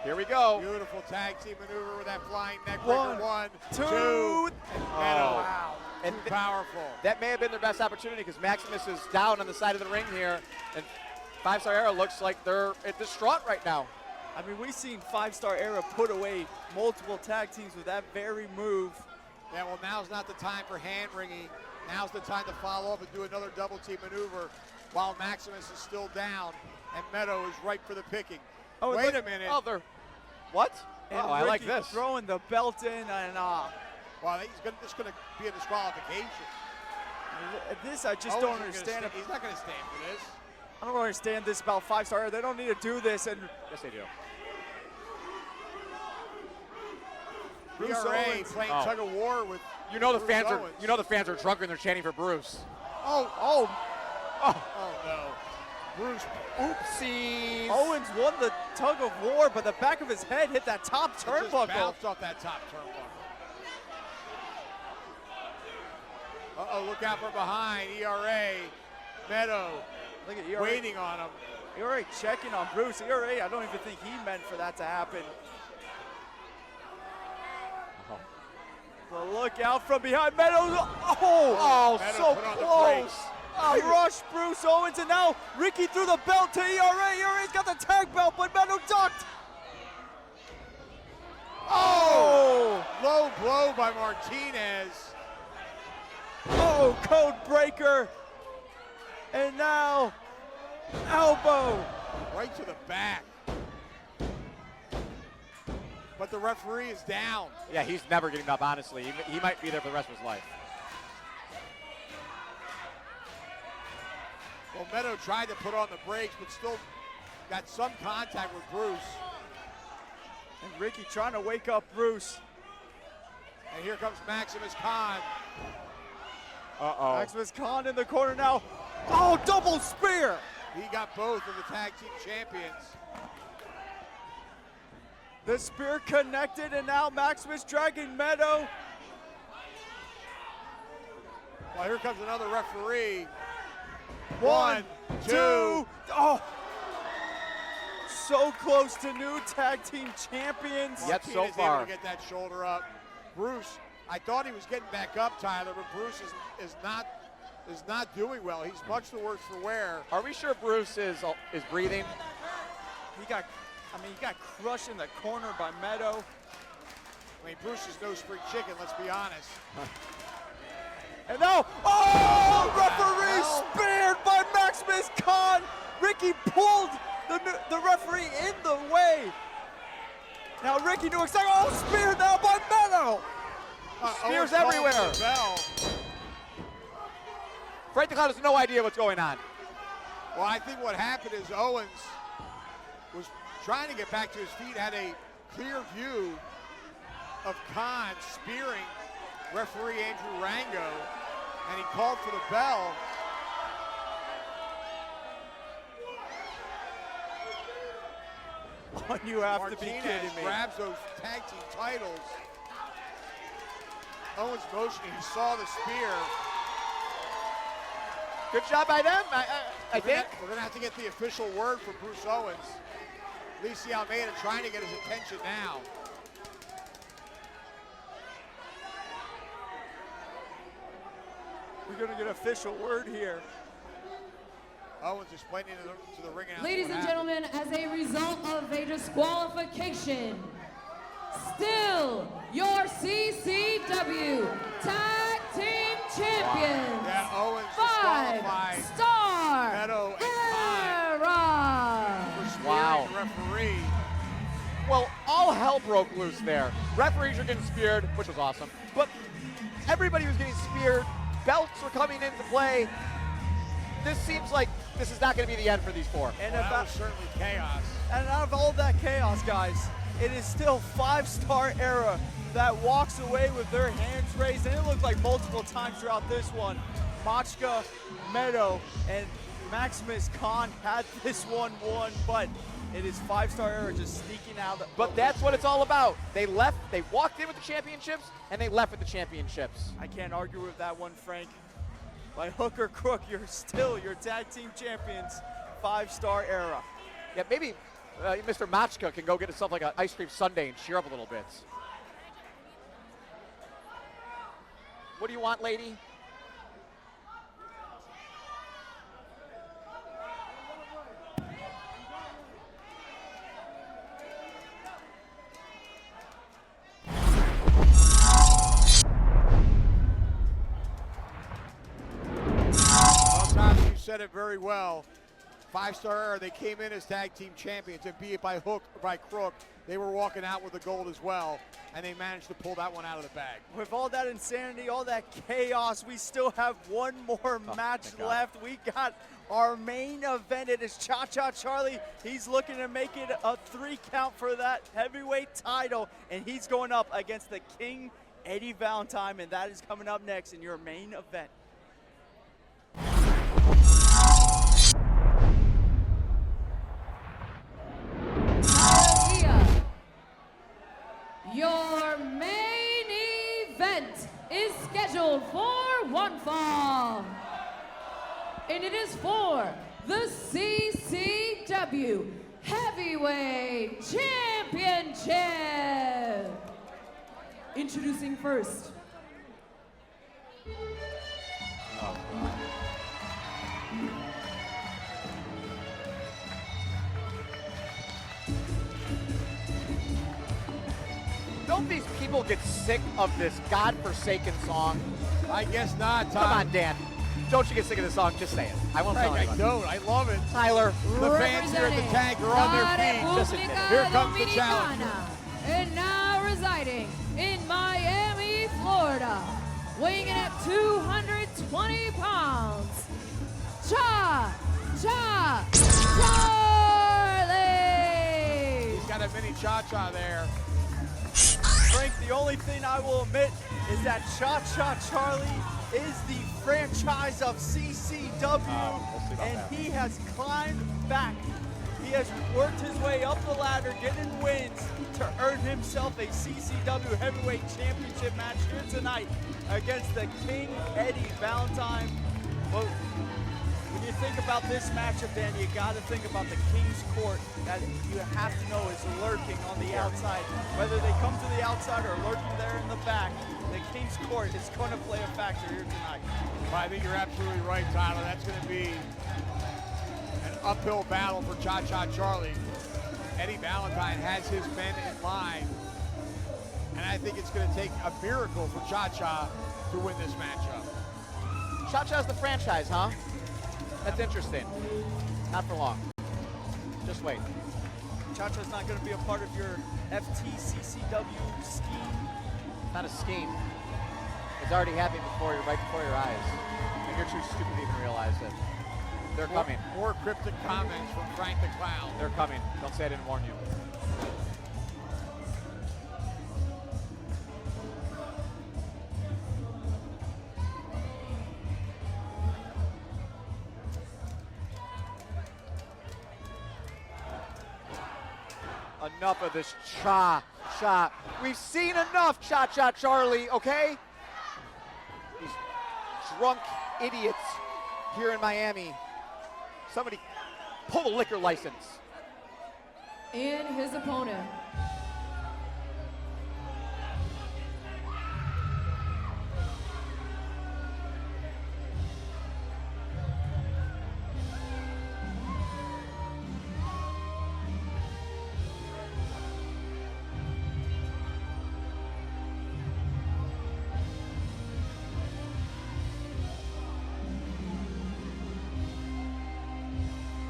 Here we we go. Beautiful tag team maneuver with that flying neck One, breaker. 1, 2. two. Meto. Wow. And Too powerful. that may have been their best opportunity because Maximus is down on the side of the ring here. And 5-Star Era looks like they're distraught right now. I mean, we've seen 5-Star Era put away multiple tag teams with that very move. Yeah, well, now's not the time for hand wringing. Now's the time to follow up and do another double team maneuver while Maximus is still down and Meto is ripe for the picking. Oh, Wait look- a minute. Oh, they're what? And Oh, I like Ricky this. throwing the belt in, and Well, this is going to be a disqualification. this I just Owens don't isn't gonna understand. sta- He's not going to stand for this. I don't understand this about 5-Star Era. They don't need to do this. And Yes, they do. Bruce BRA Owens. playing Oh. tug of war with You know the Bruce fans Owens. are. You know the fans are drunk and they're chanting for Bruce. Oh no. Bruce. Oopsies. Owens won the tug of war, but the back of his head hit that top Just turnbuckle. bounced off that top turnbuckle. Uh-oh, look out from behind. ERA. Meto Look at ERA. waiting on him. ERA checking on Bruce. ERA, I don't even think he meant for that to happen. But look out from behind. Meadows. Oh, Meadows so put on the close. brakes. Rush Bruce Owens, and now Ricky threw the belt to ERA. ERA's got the tag belt, but Meadow ducked. Oh! Low blow by Martinez. Oh, code breaker. And now, elbow. Right to the back. But the referee is down. Yeah, he's never getting up, honestly. He might be there for the rest of his life. Well, Meto tried to put on the brakes, but still got some contact with Bruce. And Ricky trying to wake up Bruce. And here comes Maximus Khan. Uh-oh. Maximus Khan in the corner now. Oh, double spear. He got both of the tag team champions. The spear connected, and now Maximus dragging Meadow. Well, here comes another referee. One, two. Oh, so close to new tag team champions. Yep, so Martinez far. able to get that shoulder up. Bruce, I thought he was getting back up, Tyler, but Bruce is not doing well. He's much the worse for wear. Are we sure Bruce is breathing? He got crushed in the corner by Meadow. I mean, Bruce is no spring chicken, let's be honest. And now, referee speared by Maximus Khan. Ricky pulled the referee in the way. Now Ricky knew exactly. Oh, speared now by Meadow. Spears Owens calling everywhere. for the bell. Frank the Clown has no idea what's going on. Well, I think what happened is Owens was trying to get back to his feet, had a clear view of Khan spearing referee Andrew Rango, and he called for the bell. Oh, you have to be Martinez kidding me. grabs those tag team titles. Owens motioning, he saw the spear. Good job by them, I think. We're gonna have to get the official word from Bruce Owens. Lisi Almeida trying to get his attention now. We're gonna get official word here. Owens explaining to the ring announcer Ladies what and happened. gentlemen, as a result of a disqualification, still your CCW Tag Team Champions, Yeah, Owens disqualified 5-Star Meto and Era. for spearing Wow. the referee. Well, all hell broke loose there. Referees were getting speared, which was awesome. But everybody was getting speared. Belts were coming into play. This seems like this is not going to be the end for these four. And Well, that about, was certainly chaos. and out of all that chaos, guys, it is still 5-Star Era that walks away with their hands raised, and it looked like multiple times throughout this one. Machka, Meadow, and Maximus Khan had this one won, but it is 5-Star Era just sneaking out. But that's what it's all about. They walked in with the championships, and they left with the championships. I can't argue with that one, Frank. By hook or crook, you're still your tag team champions, 5-Star Era. Yeah, maybe Mr. Machka can go get himself like an ice cream sundae and cheer up a little bit. What do you want, lady? You said it very well. 5-star era, they came in as tag team champions, and be it by hook or by crook, they were walking out with the gold as well, and they managed to pull that one out of the bag. With all that insanity, all that chaos, we still have one more match left. We got our main event. It is Cha-Cha Charlie. He's looking to make it a 3 count for that heavyweight title, and he's going up against the King, Eddie Valentine, and that is coming up next in your main event. Your main event is scheduled for one fall, and it is for the CCW Heavyweight Championship. Introducing first, Don't these people get sick of this godforsaken song? I guess not, Tom. Come on, Dan. Don't you get sick of this song? Just say it. I won't tell I anyone. don't. I love it. Tyler. The fans here at the tank are on their feet. Just admit it. Here comes the challenge. And now residing in Miami, Florida, weighing in at 220 pounds, Cha-Cha Charlie. He's got a mini cha-cha there. Frank, the only thing I will admit is that Cha-Cha Charlie is the franchise of CCW, and he has climbed back. He has worked his way up the ladder, getting wins to earn himself a CCW Heavyweight Championship match here tonight against the King, Eddie Valentine. Well, when you think about this matchup, Dan, you got to think about the King's Court that you have to know is lurking on the outside. Whether they come to the outside or lurking there in the back, the King's Court is going to play a factor here tonight. Well, I think you're absolutely right, Tyler. That's going to be an uphill battle for Cha-Cha Charlie. Eddie Valentine has his men in line, and I think it's going to take a miracle for Cha-Cha to win this matchup. Cha-Cha's the franchise, huh? That's interesting. Not for long. Just wait. Cha-Cha's not going to be a part of your FTCCW scheme. Not a scheme. It's already happening right before your eyes. And you're too stupid to even realize it. They're coming. More cryptic comments from Frank the Clown. They're coming. Don't say I didn't warn you. Enough of this cha-cha. We've seen enough Cha-Cha Charlie, okay? These drunk idiots here in Miami. Somebody pull the liquor license. And his opponent,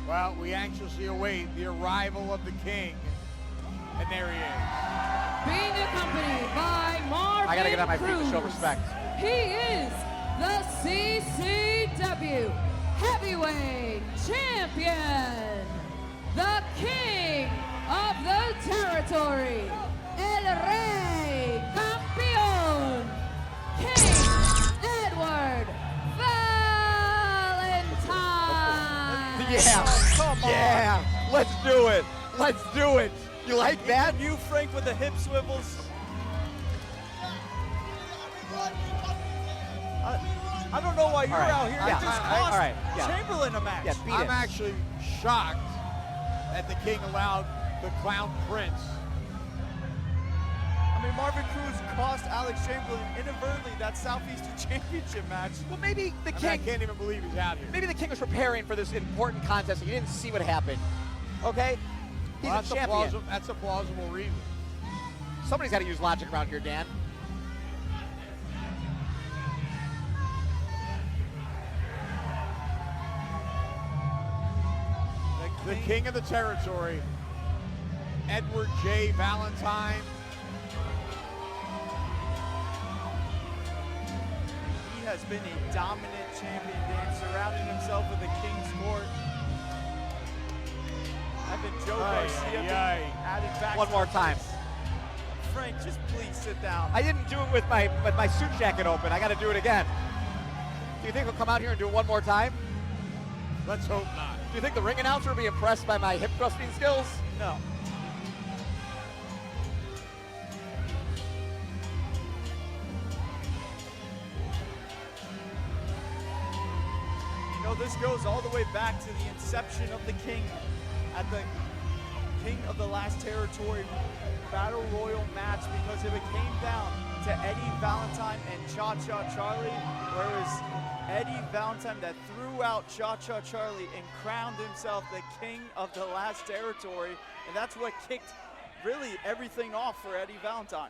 Well, we anxiously await the arrival of the King, and there he is. being accompanied by Marvin I gotta get on my feet to show Cruz. respect. He is the CCW Heavyweight Champion, the King of the Territory, El Rey Campeón, King Edward Valentine. Yeah, yeah, let's do it. Let's do it. You like that? You, Frank, with the hip swivels. I don't know why you're out here. Yeah. You just cost Yeah. Chamberlain a match. Yeah, beat I'm it. actually shocked that the King allowed the Clown Prince. I mean, Marvin Cruz cost Alex Chamberlain inadvertently that Southeastern Championship match. Well, maybe the I King. can't even believe he's out here. Maybe the King was preparing for this important contest and he didn't see what happened. Okay? He's Well, a champion. that's a plausible reason. Somebody's got to use logic around here, Dan. The king of the territory, Edward J. Valentine. He has been a dominant champion, Dan, surrounding himself with the King's Court. Having Joe Garcia being added back. One more time. Frank, just please sit down. I didn't do it with my suit jacket open. I got to do it again. Do you think he'll come out here and do it one more time? Let's hope not. Do you think the ring announcer will be impressed by my hip thrusting skills? No. You know, this goes all the way back to the inception of the King at the King of the Last Territory Battle Royal match, because if it came down to Eddie Valentine and Cha-Cha Charlie, where it was Eddie Valentine that threw out Cha-Cha Charlie and crowned himself the King of the Last Territory, and that's what kicked really everything off for Eddie Valentine.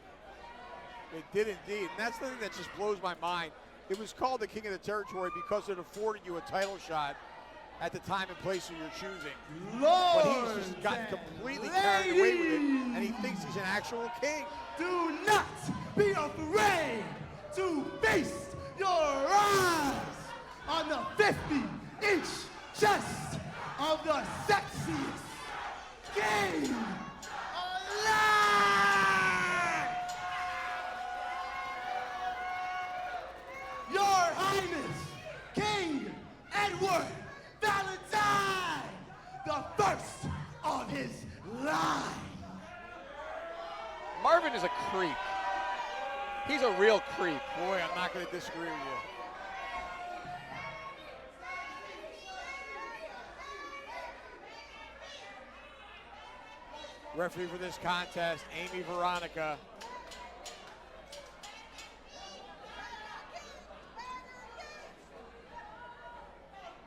It did indeed, and that's the thing that just blows my mind. It was called the King of the Territory because it afforded you a title shot at the time and place of your choosing. But he's just gotten completely carried away with it, and he thinks he's an actual king. Do not be afraid to face your eyes on the 50-inch chest of the sexiest king alive! Your Highness, King Ellsworth Valentine, the first of his line. Marvin is a creep. He's a real creep. Boy, I'm not going to disagree with you. Referee for this contest, Amy Veronica.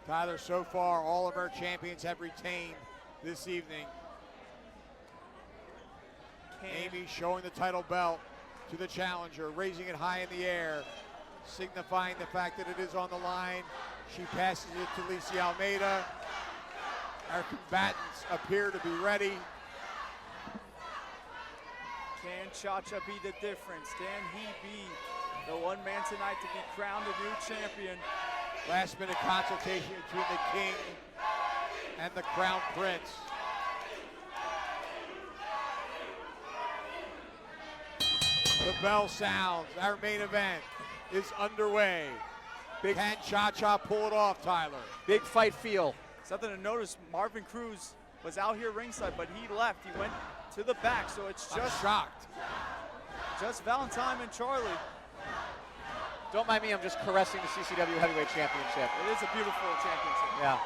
Tyler, so far, all of our champions have retained this evening. Amy showing the title belt to the challenger, raising it high in the air, signifying the fact that it is on the line. She passes it to Lisa Almeida. Our combatants appear to be ready. Can Cha-Cha be the difference? Can he be the one man tonight to be crowned a new champion? Last minute consultation between the King and the Crown Prince. The bell sounds. Our main event is underway. Can Cha-Cha pull it off, Tyler? Big fight feel. Something to notice, Marvin Cruz was out here ringside, but he left. He went to the back, so it's I'm just shocked. Valentine and Charlie. Don't mind me, I'm just caressing the CCW Heavyweight Championship. It is a beautiful championship. Yeah.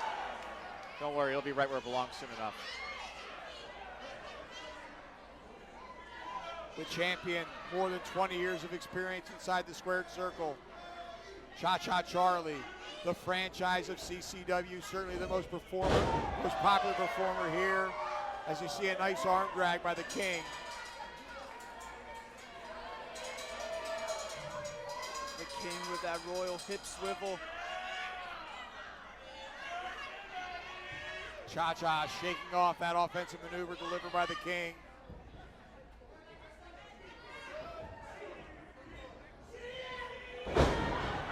Don't worry, it'll be right where it belongs soon enough. The champion, more than 20 years of experience inside the squared circle. Cha-Cha Charlie, the franchise of CCW, certainly the most popular performer here. As you see, a nice arm drag by the King. The King with that royal hip swivel. Cha-Cha shaking off that offensive maneuver delivered by the King.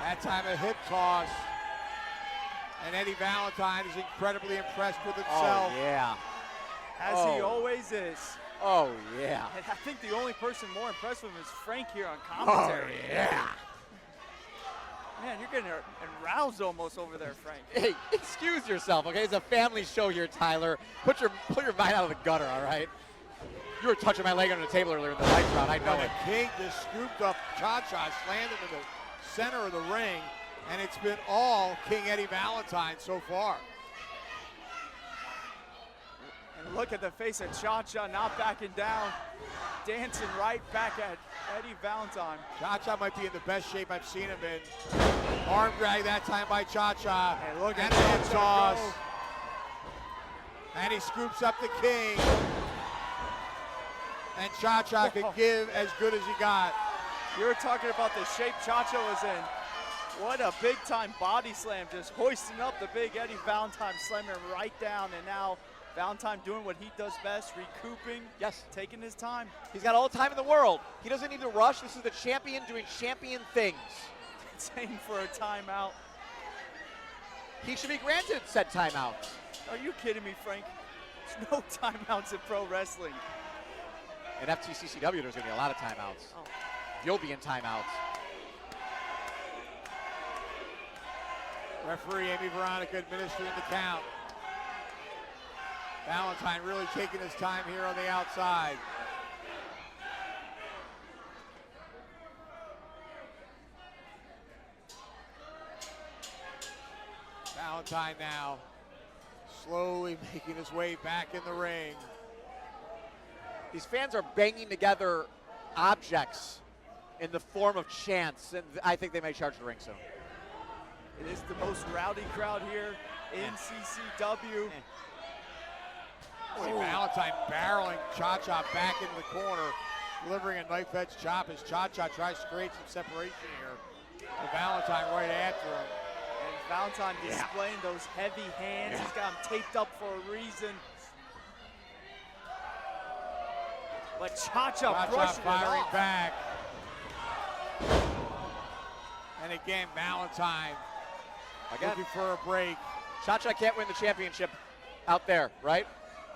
That time a hip toss. And Eddie Valentine is incredibly impressed with himself. Oh, yeah. As he always is. Oh, yeah. And I think the only person more impressed with him is Frank here on commentary. Oh, yeah. Man, you're getting aroused almost over there, Frank. Hey, excuse yourself, okay? It's a family show here, Tyler. Put your mind out of the gutter, all right? You were touching my leg under the table earlier in the lights round. I know And it. the King just scooped up Cha-Cha, slammed him in the center of the ring, and it's been all King Eddie Valentine so far. And look at the face of Cha-Cha, not backing down. Dancing right back at Eddie Valentine. Cha-Cha might be in the best shape I've seen him in. Arm drag that time by Cha-Cha. And look at and the hip Cha-Cha toss. And he scoops up the king. And Cha-Cha could give as good as he got. You're talking about the shape Cha-Cha was in. What a big time body slam, just hoisting up the big Eddie Valentine, slamming him right down. And now Valentine doing what he does best, recouping, Yes. taking his time. He's got all the time in the world. He doesn't need to rush. This is the champion doing champion things. Saying for a timeout. He should be granted said timeout. Are you kidding me, Frank? There's no timeouts in pro wrestling. In FTCCW, there's going to be a lot of timeouts. Oh. You'll be in timeouts. Referee Amy Veronica administering the count. Valentine really taking his time here on the outside. Valentine now slowly making his way back in the ring. These fans are banging together objects in the form of chants, and I think they may charge the ring soon. It is the most rowdy crowd here in CCW. Valentine barreling Cha-Cha back into the corner, delivering a knife edge chop as Cha-Cha tries to create some separation here. And Valentine right after him. And Valentine displaying those heavy hands. He's got them taped up for a reason. But Cha-Cha brushing it firing off. back. And again, Valentine looking for a break. Cha-Cha can't win the championship out there, right?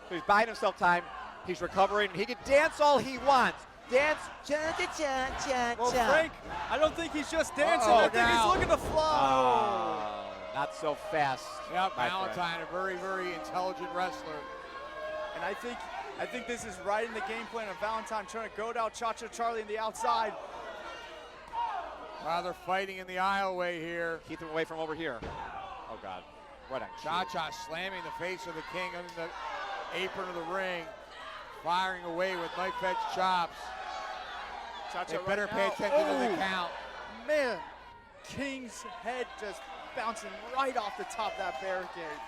So he's buying himself time. He's recovering. He can dance all he wants. Dance, cha-cha-cha-cha-cha. Well, Frank, I don't think he's just dancing. I think he's looking to fly. Not so fast. Yep, my Valentine, friend. a very, very intelligent wrestler. And I think this is right in the game plan of Valentine trying to goad out Cha-Cha Charlie on the outside. While they're fighting in the aisleway here. Keep him away from over here. Oh, God. What a Cha-Cha slamming the face of the king under the apron of the ring, firing away with knife edge chops. Cha-Cha They right better pay now. attention to the count. Man, King's head just bouncing right off the top of that barricade.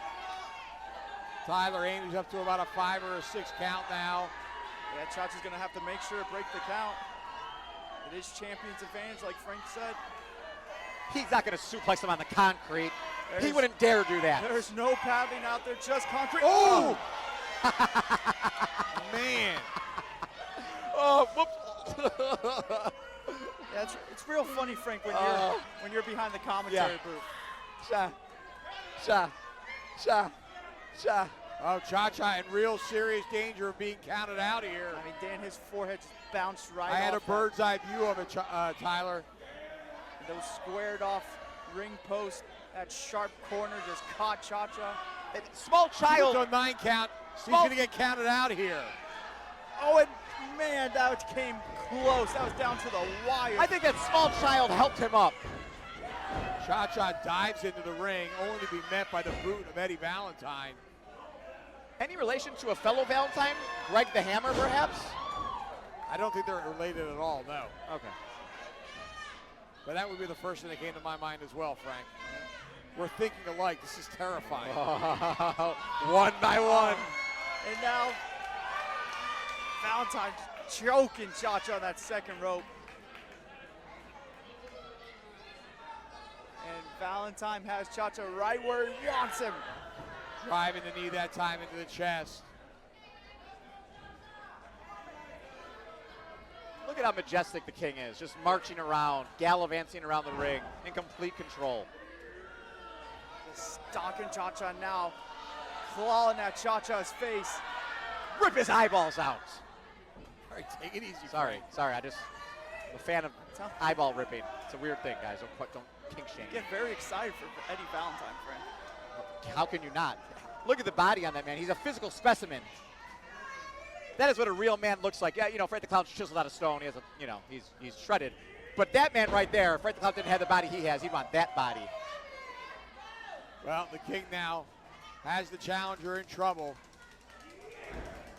Tyler Amy's up to about a 5 or a 6 count now. Yeah, Cha-Cha's gonna have to make sure to break the count. It is champion's advantage, like Frank said. He's not going to suplex him on the concrete. He There's- wouldn't dare do that. There's no padding out there, just concrete. Oh! Man. Oh, whoops. Yeah, it's real funny, Frank, when you're behind the commentary booth. Cha, cha, cha, cha. Oh, Cha-Cha in real serious danger of being counted out here. I mean, Dan, his forehead just bounced right I had a off bird's eye view of it, Tyler. those squared off ring posts. That sharp corner just caught Cha-Cha. Small It's child. a 9 count. He's Small- going to get counted out here. Oh, and man, that came close. That was down to the wire. I think that small child helped him up. Cha-Cha dives into the ring, only to be met by the boot of Eddie Valentine. Any relation to a fellow Valentine? Greg the Hammer, perhaps? I don't think they're related at all, no. Okay. But that would be the first thing that came to my mind as well, Frank. We're thinking alike. This is terrifying. One by one. And now Valentine choking Cha-Cha on that second rope. And Valentine has Cha-Cha right where he wants him. Driving the knee that time into the chest. Look at how majestic the King is, just marching around, gallivanting around the ring, in complete control. Just stalking Cha-Cha now, clawing at Cha-Cha's face. Rip his eyeballs out. All right, take it easy. Sorry, Frank. I'm a fan of eyeball ripping. It's a weird thing, guys. Don't kink shame. Get very excited for Eddie Valentine, friend. How can you not? Look at the body on that man. He's a physical specimen. That is what a real man looks like. Yeah, you know, Fred the Clown's chiseled out of stone. He has a, you know, he's shredded. But that man right there, Fred the Clown didn't have the body he has. He'd want that body. Well, the King now has the challenger in trouble.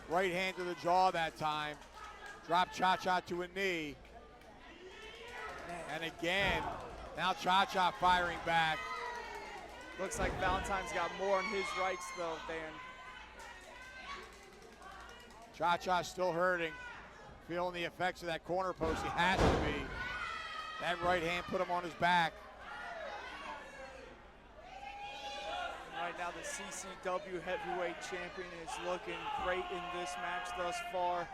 Right hand to the jaw that time. Drop Cha-Cha to a knee. And again, now Cha-Cha firing back. Looks like Valentine's got more on his rights though, Dan. Cha-Cha still hurting. Feeling the effects of that corner post. He has to be. That right hand put him on his back. Right now, the CCW Heavyweight Champion is looking great in this match thus far.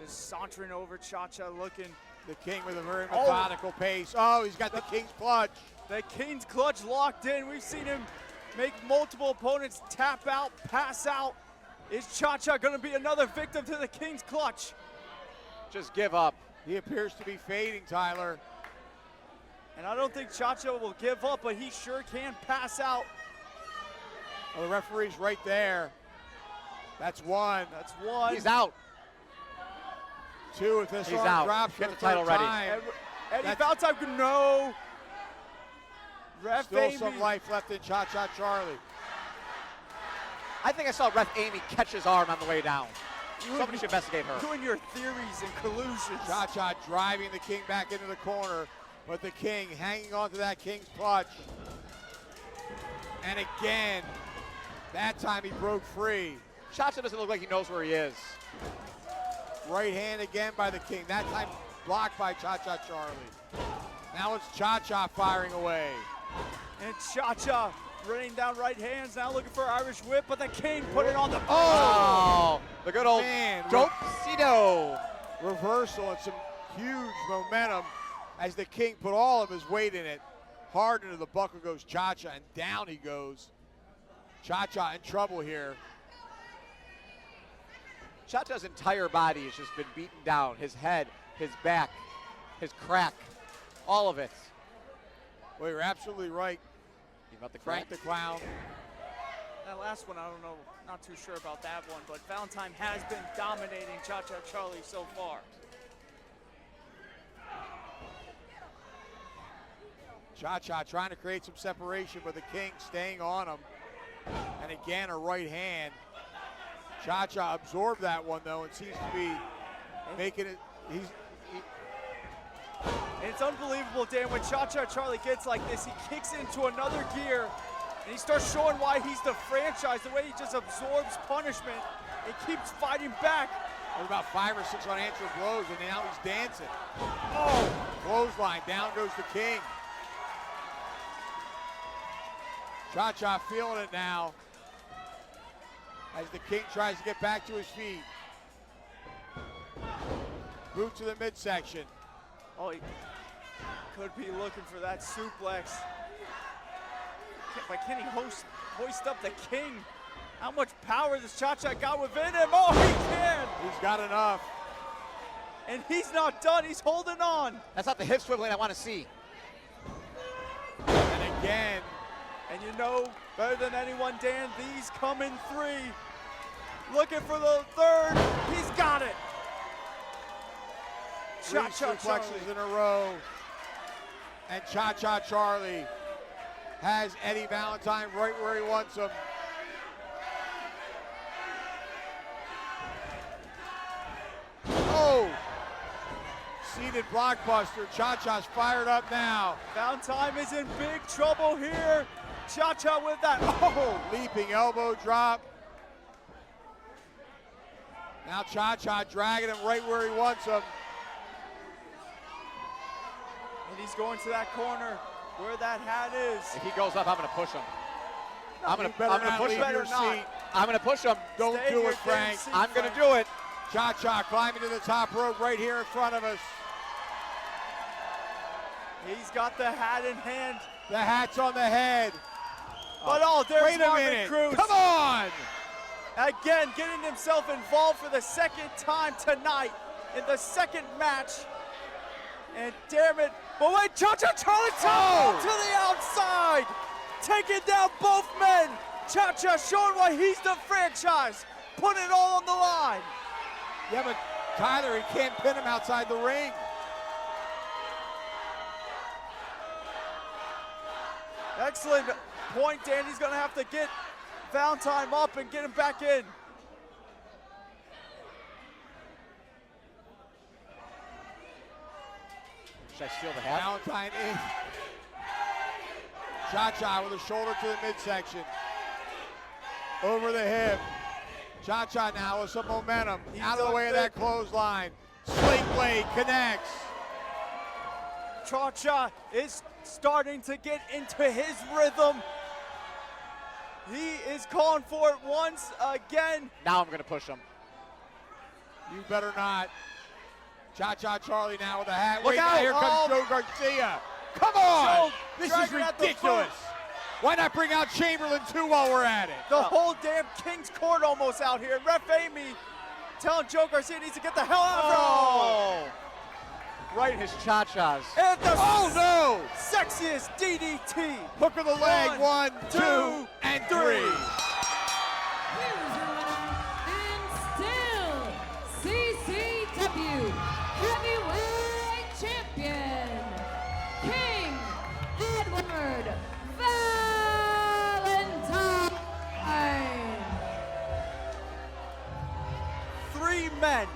Just sauntering over Cha-Cha, looking. The King with a very methodical pace. Oh, he's got the King's clutch. The King's clutch locked in. We've seen him make multiple opponents tap out, pass out. Is Cha-Cha going to be another victim to the King's clutch? Just give up. He appears to be fading, Tyler. And I don't think Cha-Cha will give up, but he sure can pass out. Well, the referee's right there. That's one. That's one. He's out. Two, if this He's arm out. drops Get for the title ready. time. Eddie Valentine, no. Ref Still Amy. some life left in Cha-Cha Charlie. I think I saw Ref Amy catch his arm on the way down. Somebody should investigate her. Doing your theories and collusions. Cha-Cha driving the King back into the corner, but the King hanging on to that King's clutch. And again, that time he broke free. Cha-Cha doesn't look like he knows where he is. Right hand again by the King. That time blocked by Cha-Cha Charlie. Now it's Cha-Cha firing away. And Cha-Cha running down right hands, now looking for Irish whip, but the King put it on the Oh, the good old Man, dope-cito. Reversal and some huge momentum as the King put all of his weight in it. Hard into the buckle goes Cha-Cha, and down he goes. Cha-Cha in trouble here. Cha-Cha's entire body has just been beaten down. His head, his back, his crack, all of it. Well, you're absolutely right. You about the Frank crack? the Clown. That last one, I don't know, not too sure about that one, but Valentine has been dominating Cha-Cha Charlie so far. Cha-Cha trying to create some separation, but the King staying on him. And again, a right hand. Cha-Cha absorbed that one, though, and seems to be making it. And it's unbelievable, Dan, when Cha-Cha Charlie gets like this, he kicks into another gear, and he starts showing why he's the franchise, the way he just absorbs punishment and keeps fighting back. There's about 5 or 6 unanswered blows, and now he's dancing. Oh, clothesline, down goes the King. Cha-Cha feeling it now as the King tries to get back to his feet. Boot to the midsection. Oh, he could be looking for that suplex. But can he hoist up the King? How much power does Cha-Cha got within him? Oh, he can! He's got enough. And he's not done, he's holding on. That's not the hip swiveling I want to see. And again. And you know better than anyone, Dan, these come in 3. Looking for the 3rd, he's got it. 3 Cha-Cha suplexes Charlie. in a row. And Cha-Cha Charlie has Eddie Valentine right where he wants him. Oh! Seated blockbuster. Cha-Cha's fired up now. Valentine is in big trouble here. Cha-Cha with that, oh! Leaping elbow drop. Now Cha-Cha dragging him right where he wants him. And he's going to that corner where that hat is. If he goes up, I'm going to push him. I'm going to push him. Your seat. I'm going to push him. Don't Stay do in it, your damn Frank. seat, I'm going to Frank. do it. Cha-Cha climbing to the top rope right here in front of us. He's got the hat in hand. The hat's on the head. But there's Wait a Marvin minute. Cruz. Come on! Again, getting himself involved for the 2nd time tonight in the 2nd match. And damn it, but wait, Cha-Cha Charlie to the outside, taking down both men. Cha-Cha showing why he's the franchise, putting it all on the line. Yeah, but Tyler, he can't pin him outside the ring. Excellent point, Dan. He's gonna have to get Valentine up and get him back in. Should I steal the hat? Valentine in. Cha-Cha with a shoulder to the midsection. Over the hip. Cha-Cha now with some momentum. Out of the way of that clothesline. Slate blade connects. Cha-Cha is starting to get into his rhythm. He is calling for it once again. Now I'm going to push him. You better not. Cha-Cha Charlie now with a hat. Look Wait, out. now here comes Joe Garcia. Come on! Joe This is dragging at the ridiculous. Why not bring out Chamberlain too while we're at it? The whole damn King's Court almost out here. Ref Amy telling Joe Garcia needs to get the hell out of here. Oh! Right in his cha-chas. And the Oh no! sexiest DDT. Hook of the leg. One, two, and three. Here's your winner, and still CCW Heavyweight Champion, King Edward Valentine. 3 men.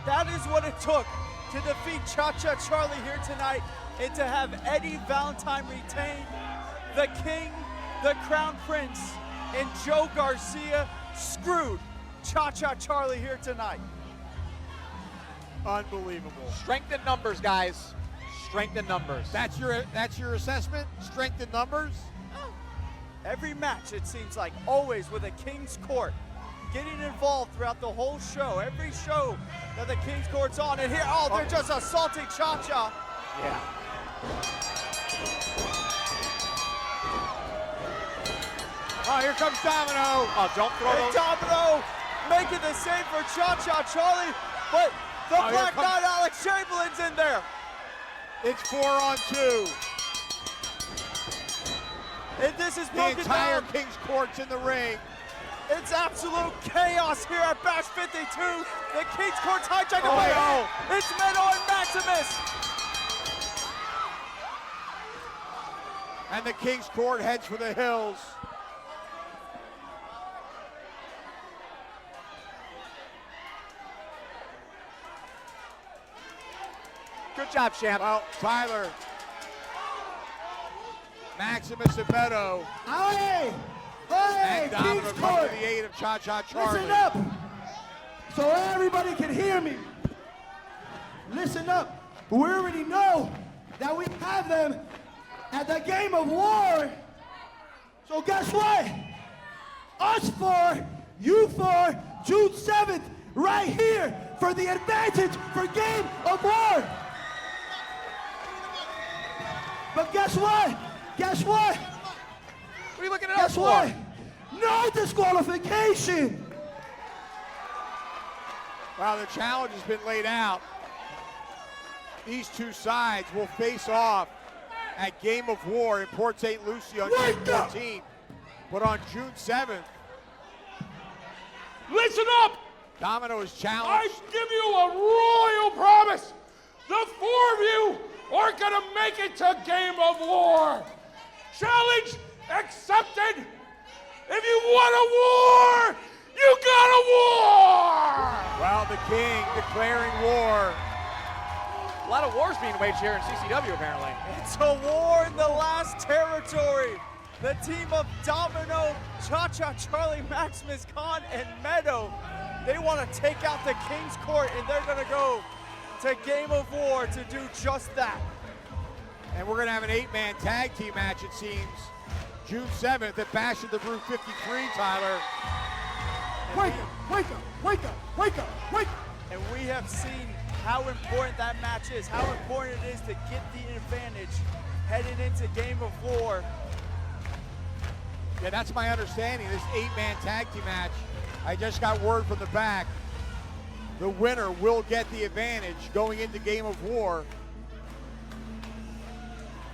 That is what it took to defeat Cha-Cha Charlie here tonight and to have Eddie Valentine retain. The King, the Crown Prince, and Joe Garcia screwed Cha-Cha Charlie here tonight. Unbelievable. Strength in numbers, guys. Strength in numbers. That's your assessment? Strength in numbers? Every match, it seems like, always with a King's Court getting involved throughout the whole show. Every show that the King's Court's on. And here, they're just assaulting Cha-Cha. Yeah. Oh, here comes Domino. Oh, don't throw And those. Domino making the save for Cha-Cha Charlie, but the here Black comes- Knight Alex Chamberlain's in there. It's 4-on-2. And this is The broken entire down. King's Court's in the ring. It's absolute chaos here at Bash 52. The King's Court's hijacked Oh, away. no. It's Meto and Maximus. And the King's Court heads for the hills. Good job, champ. Well, Tyler, Maximus and Meto, Hey! Hey! and Domino King's come Court! to the aid of Cha-Cha Charlie. Listen up! So everybody can hear me. Listen up. We already know that we have them at the Game of War. So guess what? Us 4, you 4, June 7th, right here for the advantage for Game of War. But guess what? Guess what? What are you looking at us Guess for? what? No disqualification. Well, the challenge has been laid out. These two sides will face off at Game of War in Port St. Lucie on June 14th. But on June 7th, Listen up! Domino is I challenged. give you a royal promise. The 4 of you are gonna make it to Game of War. Challenge accepted. If you want a war, you got a war. Well, the King declaring war. A lot of wars being waged here in CCW, apparently. It's a war in the last territory. The team of Domino, Cha-Cha Charlie, Maximus Khan, and Meto, they want to take out the King's Court, and they're going to go to Game of War to do just that. And we're going to have an 8-man tag team match, it seems. June 7th at Bash of the Brew 53, Tyler. Wake up, wake up, wake up, wake up, wake up. And we have seen how important that match is, how important it is to get the advantage heading into Game of War. Yeah, that's my understanding. This 8-man tag team match, I just got word from the back. The winner will get the advantage going into Game of War.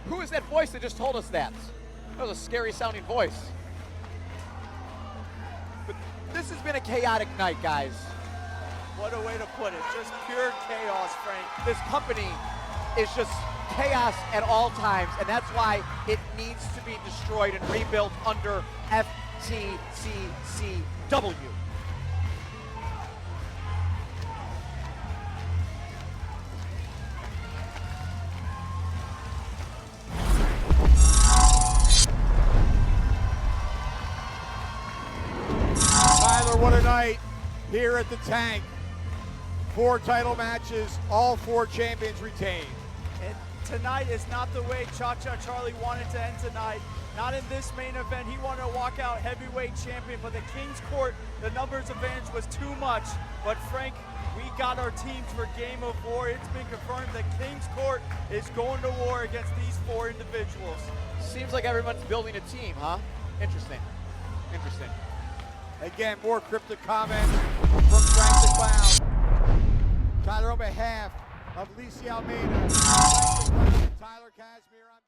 Who is that voice that just told us that? That was a scary sounding voice. But this has been a chaotic night, guys. What a way to put it, just pure chaos, Frank. This company is just chaos at all times, and that's why it needs to be destroyed and rebuilt under FTCCW. here at the Tank. 4 title matches, all 4 champions retained. And tonight is not the way Cha-Cha Charlie wanted to end tonight. Not in this main event. He wanted to walk out heavyweight champion, but the King's Court, the numbers advantage was too much. But Frank, we got our teams for Game of War. It's been confirmed that King's Court is going to war against these 4 individuals. Seems like everyone's building a team, huh? Interesting. Interesting. Again, more cryptic comments from Frank the Clown. Tyler, on behalf of Lisi Almeida, Frank the Clown, Tyler Casimir, I'm